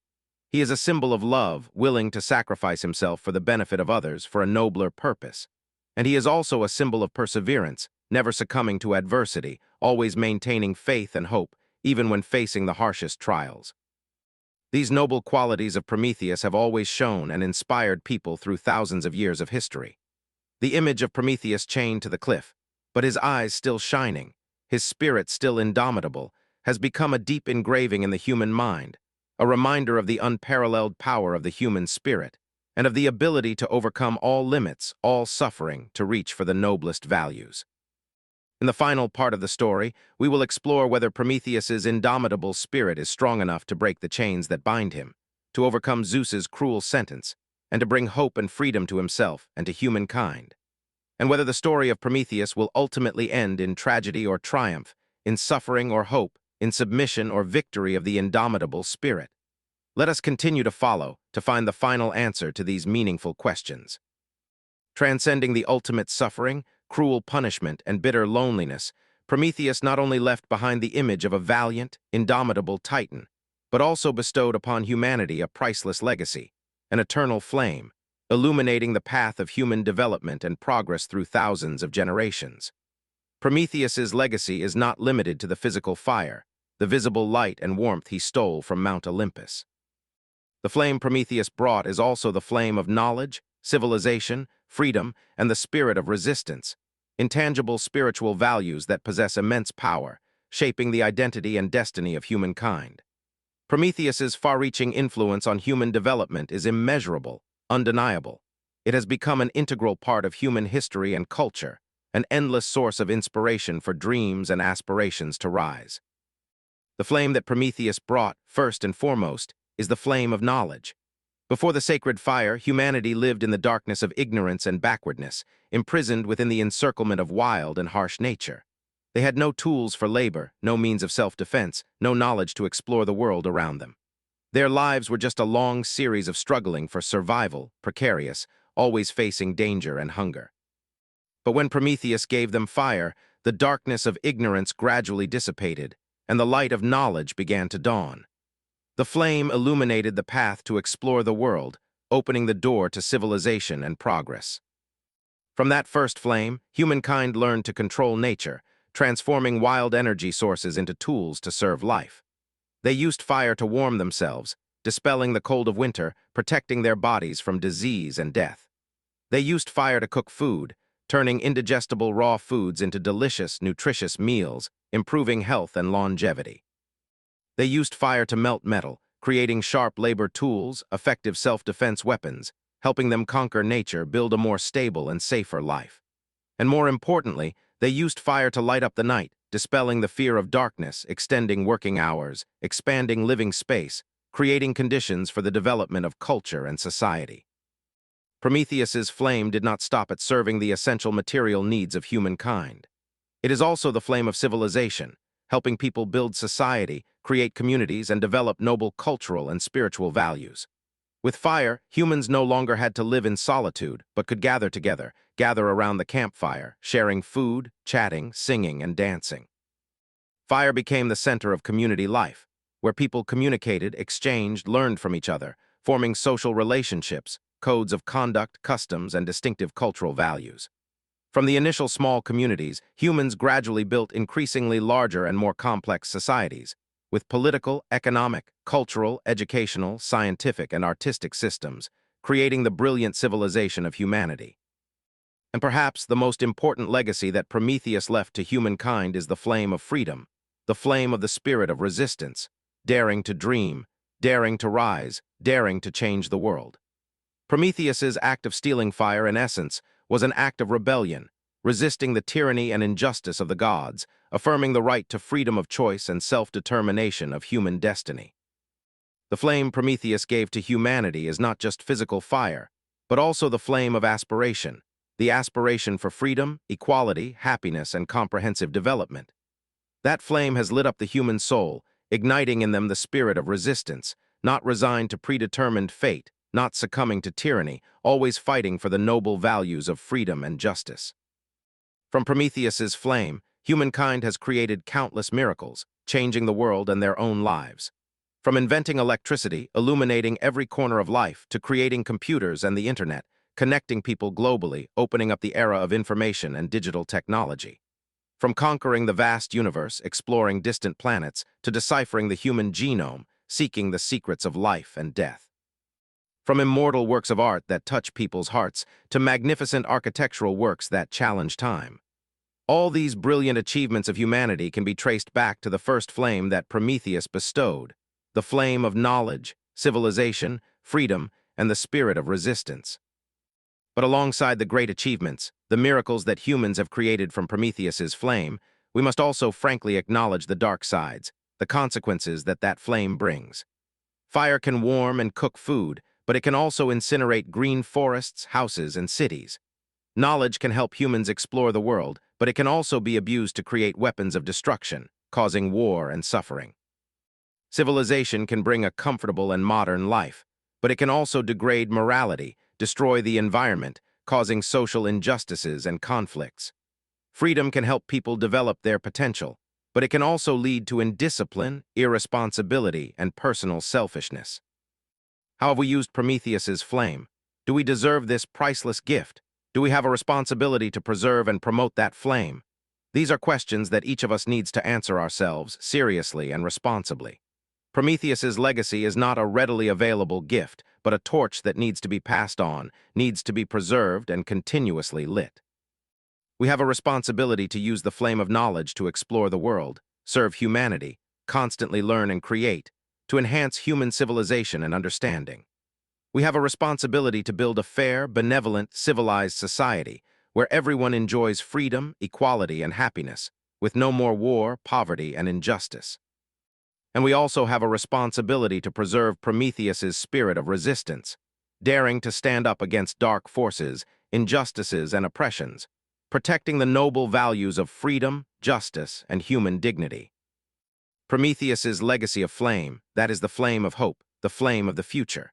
He is a symbol of love, willing to sacrifice himself for the benefit of others for a nobler purpose. And he is also a symbol of perseverance, never succumbing to adversity, always maintaining faith and hope, even when facing the harshest trials. These noble qualities of Prometheus have always shown and inspired people through thousands of years of history. The image of Prometheus chained to the cliff, but his eyes still shining, his spirit still indomitable, has become a deep engraving in the human mind, a reminder of the unparalleled power of the human spirit, and of the ability to overcome all limits, all suffering, to reach for the noblest values. In the final part of the story, we will explore whether Prometheus's indomitable spirit is strong enough to break the chains that bind him, to overcome Zeus's cruel sentence, and to bring hope and freedom to himself and to humankind. And whether the story of Prometheus will ultimately end in tragedy or triumph, in suffering or hope, in submission or victory of the indomitable spirit. Let us continue to follow to find the final answer to these meaningful questions. Transcending the ultimate suffering, cruel punishment, and bitter loneliness, Prometheus not only left behind the image of a valiant, indomitable Titan, but also bestowed upon humanity a priceless legacy, an eternal flame, illuminating the path of human development and progress through thousands of generations. Prometheus's legacy is not limited to the physical fire, the visible light and warmth he stole from Mount Olympus. The flame Prometheus brought is also the flame of knowledge, civilization, freedom, and the spirit of resistance, intangible spiritual values that possess immense power, shaping the identity and destiny of humankind. Prometheus's far-reaching influence on human development is immeasurable, undeniable. It has become an integral part of human history and culture, an endless source of inspiration for dreams and aspirations to rise. The flame that Prometheus brought, first and foremost, is the flame of knowledge. Before the sacred fire, humanity lived in the darkness of ignorance and backwardness, imprisoned within the encirclement of wild and harsh nature. They had no tools for labor, no means of self-defense, no knowledge to explore the world around them. Their lives were just a long series of struggling for survival, precarious, always facing danger and hunger. But when Prometheus gave them fire, the darkness of ignorance gradually dissipated, and the light of knowledge began to dawn. The flame illuminated the path to explore the world, opening the door to civilization and progress. From that first flame, humankind learned to control nature, transforming wild energy sources into tools to serve life. They used fire to warm themselves, dispelling the cold of winter, protecting their bodies from disease and death. They used fire to cook food, turning indigestible raw foods into delicious, nutritious meals, improving health and longevity. They used fire to melt metal, creating sharp labor tools, effective self-defense weapons, helping them conquer nature, build a more stable and safer life. And more importantly, they used fire to light up the night, dispelling the fear of darkness, extending working hours, expanding living space, creating conditions for the development of culture and society. Prometheus's flame did not stop at serving the essential material needs of humankind. It is also the flame of civilization, helping people build society, create communities, and develop noble cultural and spiritual values. With fire, humans no longer had to live in solitude, but could gather together, gather around the campfire, sharing food, chatting, singing, and dancing. Fire became the center of community life, where people communicated, exchanged, learned from each other, forming social relationships, codes of conduct, customs, and distinctive cultural values. From the initial small communities, humans gradually built increasingly larger and more complex societies, with political, economic, cultural, educational, scientific, and artistic systems, creating the brilliant civilization of humanity. And perhaps the most important legacy that Prometheus left to humankind is the flame of freedom, the flame of the spirit of resistance, daring to dream, daring to rise, daring to change the world. Prometheus's act of stealing fire, in essence, was an act of rebellion, resisting the tyranny and injustice of the gods, affirming the right to freedom of choice and self-determination of human destiny. The flame Prometheus gave to humanity is not just physical fire, but also the flame of aspiration, the aspiration for freedom, equality, happiness, and comprehensive development. That flame has lit up the human soul, igniting in them the spirit of resistance, not resigned to predetermined fate, not succumbing to tyranny, always fighting for the noble values of freedom and justice. From Prometheus's flame, humankind has created countless miracles, changing the world and their own lives. From inventing electricity, illuminating every corner of life, to creating computers and the internet, connecting people globally, opening up the era of information and digital technology. From conquering the vast universe, exploring distant planets, to deciphering the human genome, seeking the secrets of life and death. From immortal works of art that touch people's hearts to magnificent architectural works that challenge time. All these brilliant achievements of humanity can be traced back to the first flame that Prometheus bestowed, the flame of knowledge, civilization, freedom, and the spirit of resistance. But alongside the great achievements, the miracles that humans have created from Prometheus's flame, we must also frankly acknowledge the dark sides, the consequences that flame brings. Fire can warm and cook food, but it can also incinerate green forests, houses, and cities. Knowledge can help humans explore the world, but it can also be abused to create weapons of destruction, causing war and suffering. Civilization can bring a comfortable and modern life, but it can also degrade morality, destroy the environment, causing social injustices and conflicts. Freedom can help people develop their potential, but it can also lead to indiscipline, irresponsibility, and personal selfishness. How have we used Prometheus's flame? Do we deserve this priceless gift? Do we have a responsibility to preserve and promote that flame? These are questions that each of us needs to answer ourselves seriously and responsibly. Prometheus's legacy is not a readily available gift, but a torch that needs to be passed on, needs to be preserved and continuously lit. We have a responsibility to use the flame of knowledge to explore the world, serve humanity, constantly learn and create, to enhance human civilization and understanding. We have a responsibility to build a fair, benevolent, civilized society where everyone enjoys freedom, equality, and happiness, with no more war, poverty, and injustice. And we also have a responsibility to preserve Prometheus's spirit of resistance, daring to stand up against dark forces, injustices, and oppressions, protecting the noble values of freedom, justice, and human dignity. Prometheus's legacy of flame, that is the flame of hope, the flame of the future.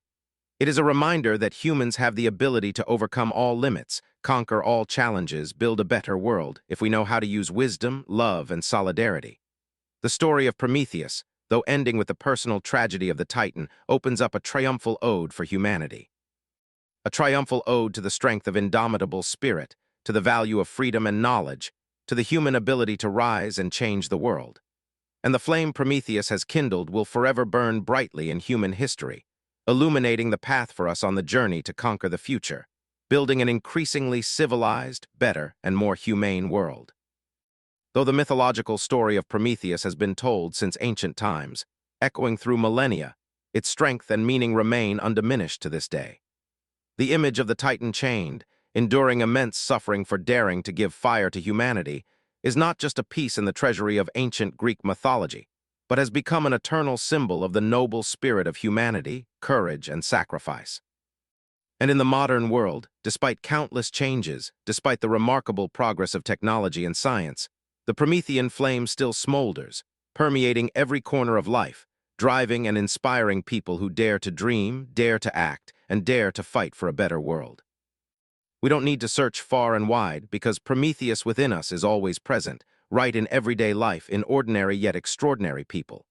It is a reminder that humans have the ability to overcome all limits, conquer all challenges, build a better world, if we know how to use wisdom, love, and solidarity. The story of Prometheus, though ending with the personal tragedy of the Titan, opens up a triumphal ode for humanity. A triumphal ode to the strength of indomitable spirit, to the value of freedom and knowledge, to the human ability to rise and change the world. And the flame Prometheus has kindled will forever burn brightly in human history, illuminating the path for us on the journey to conquer the future, building an increasingly civilized, better, and more humane world. Though the mythological story of Prometheus has been told since ancient times, echoing through millennia, its strength and meaning remain undiminished to this day. The image of the Titan chained, enduring immense suffering for daring to give fire to humanity, is not just a piece in the treasury of ancient Greek mythology, but has become an eternal symbol of the noble spirit of humanity, courage, and sacrifice. And in the modern world, despite countless changes, despite the remarkable progress of technology and science, the Promethean flame still smolders, permeating every corner of life, driving and inspiring people who dare to dream, dare to act, and dare to fight for a better world. We don't need to search far and wide because Prometheus within us is always present, right in everyday life, in ordinary yet extraordinary people.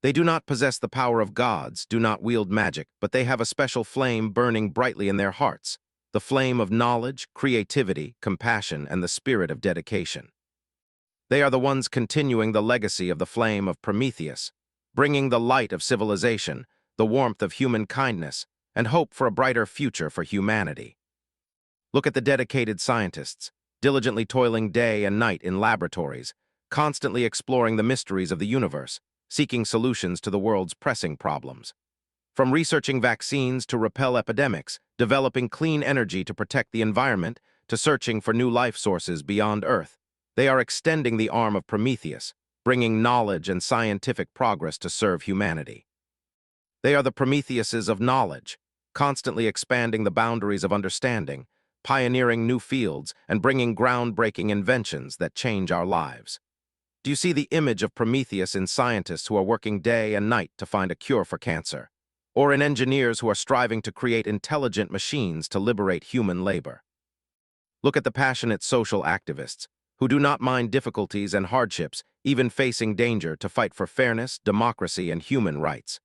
They do not possess the power of gods, do not wield magic, but they have a special flame burning brightly in their hearts, the flame of knowledge, creativity, compassion, and the spirit of dedication. They are the ones continuing the legacy of the flame of Prometheus, bringing the light of civilization, the warmth of human kindness, and hope for a brighter future for humanity. Look at the dedicated scientists, diligently toiling day and night in laboratories, constantly exploring the mysteries of the universe, seeking solutions to the world's pressing problems. From researching vaccines to repel epidemics, developing clean energy to protect the environment, to searching for new life sources beyond Earth, they are extending the arm of Prometheus, bringing knowledge and scientific progress to serve humanity. They are the Prometheuses of knowledge, constantly expanding the boundaries of understanding, pioneering new fields, and bringing groundbreaking inventions that change our lives. Do you see the image of Prometheus in scientists who are working day and night to find a cure for cancer, or in engineers who are striving to create intelligent machines to liberate human labor? Look at the passionate social activists, who do not mind difficulties and hardships, even facing danger, to fight for fairness, democracy, and human rights.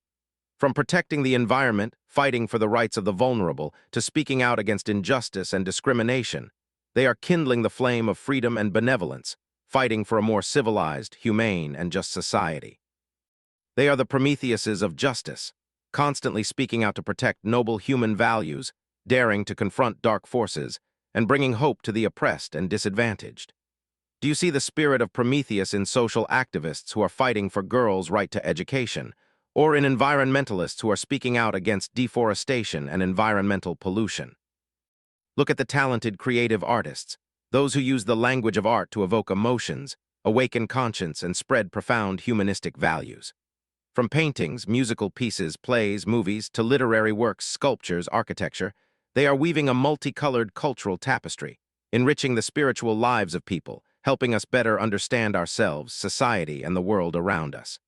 From protecting the environment, fighting for the rights of the vulnerable, to speaking out against injustice and discrimination, they are kindling the flame of freedom and benevolence, fighting for a more civilized, humane, and just society. They are the Prometheuses of justice, constantly speaking out to protect noble human values, daring to confront dark forces, and bringing hope to the oppressed and disadvantaged. Do you see the spirit of Prometheus in social activists who are fighting for girls' right to education, or in environmentalists who are speaking out against deforestation and environmental pollution? Look at the talented creative artists, those who use the language of art to evoke emotions, awaken conscience, and spread profound humanistic values. From paintings, musical pieces, plays, movies, to literary works, sculptures, architecture, they are weaving a multicolored cultural tapestry, enriching the spiritual lives of people, helping us better understand ourselves, society, and the world around us.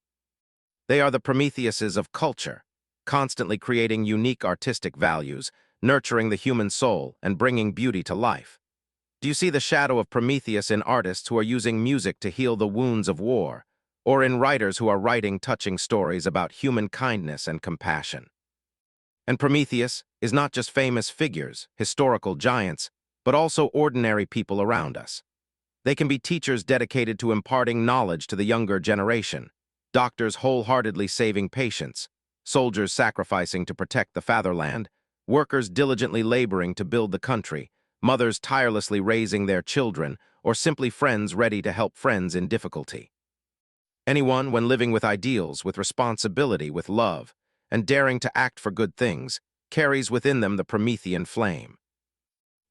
They are the Prometheuses of culture, constantly creating unique artistic values, nurturing the human soul, and bringing beauty to life. Do you see the shadow of Prometheus in artists who are using music to heal the wounds of war, or in writers who are writing touching stories about human kindness and compassion? And Prometheus is not just famous figures, historical giants, but also ordinary people around us. They can be teachers dedicated to imparting knowledge to the younger generation, doctors wholeheartedly saving patients, soldiers sacrificing to protect the fatherland, workers diligently laboring to build the country, mothers tirelessly raising their children, or simply friends ready to help friends in difficulty. Anyone, when living with ideals, with responsibility, with love, and daring to act for good things, carries within them the Promethean flame.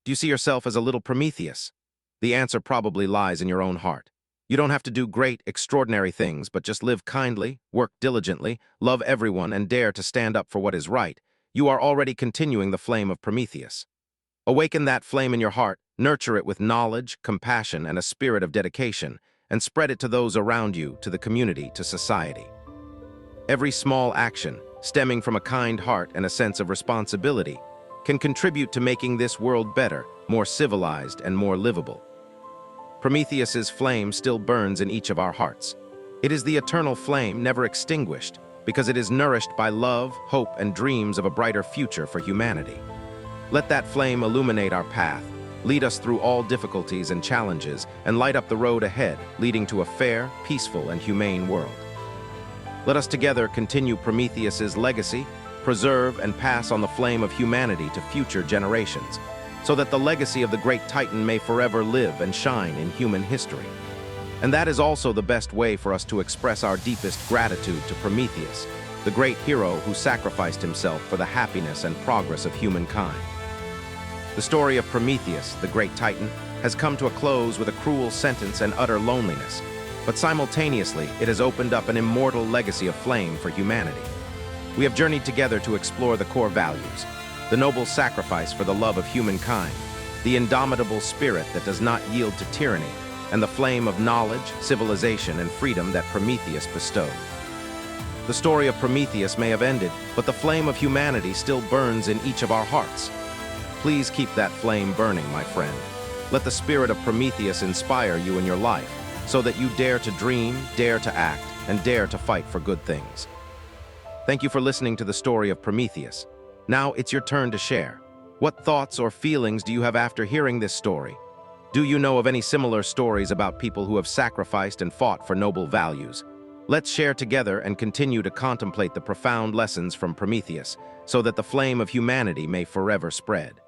Do you see yourself as a little Prometheus? The answer probably lies in your own heart. You don't have to do great, extraordinary things, but just live kindly, work diligently, love everyone, and dare to stand up for what is right. You are already continuing the flame of Prometheus. Awaken that flame in your heart, nurture it with knowledge, compassion, and a spirit of dedication, and spread it to those around you, to the community, to society. Every small action, stemming from a kind heart and a sense of responsibility, can contribute to making this world better, more civilized, and more livable. Prometheus's flame still burns in each of our hearts. It is the eternal flame, never extinguished, because it is nourished by love, hope, and dreams of a brighter future for humanity. Let that flame illuminate our path, lead us through all difficulties and challenges, and light up the road ahead, leading to a fair, peaceful, and humane world. Let us together continue Prometheus's legacy, preserve and pass on the flame of humanity to future generations, so that the legacy of the great Titan may forever live and shine in human history. And that is also the best way for us to express our deepest gratitude to Prometheus, the great hero who sacrificed himself for the happiness and progress of humankind. The story of Prometheus, the great Titan, has come to a close with a cruel sentence and utter loneliness, but simultaneously it has opened up an immortal legacy of flame for humanity. We have journeyed together to explore the core values, the noble sacrifice for the love of humankind, the indomitable spirit that does not yield to tyranny, and the flame of knowledge, civilization, and freedom that Prometheus bestowed. The story of Prometheus may have ended, but the flame of humanity still burns in each of our hearts. Please keep that flame burning, my friend. Let the spirit of Prometheus inspire you in your life, so that you dare to dream, dare to act, and dare to fight for good things. Thank you for listening to the story of Prometheus. Now it's your turn to share. What thoughts or feelings do you have after hearing this story? Do you know of any similar stories about people who have sacrificed and fought for noble values? Let's share together and continue to contemplate the profound lessons from Prometheus, so that the flame of humanity may forever spread.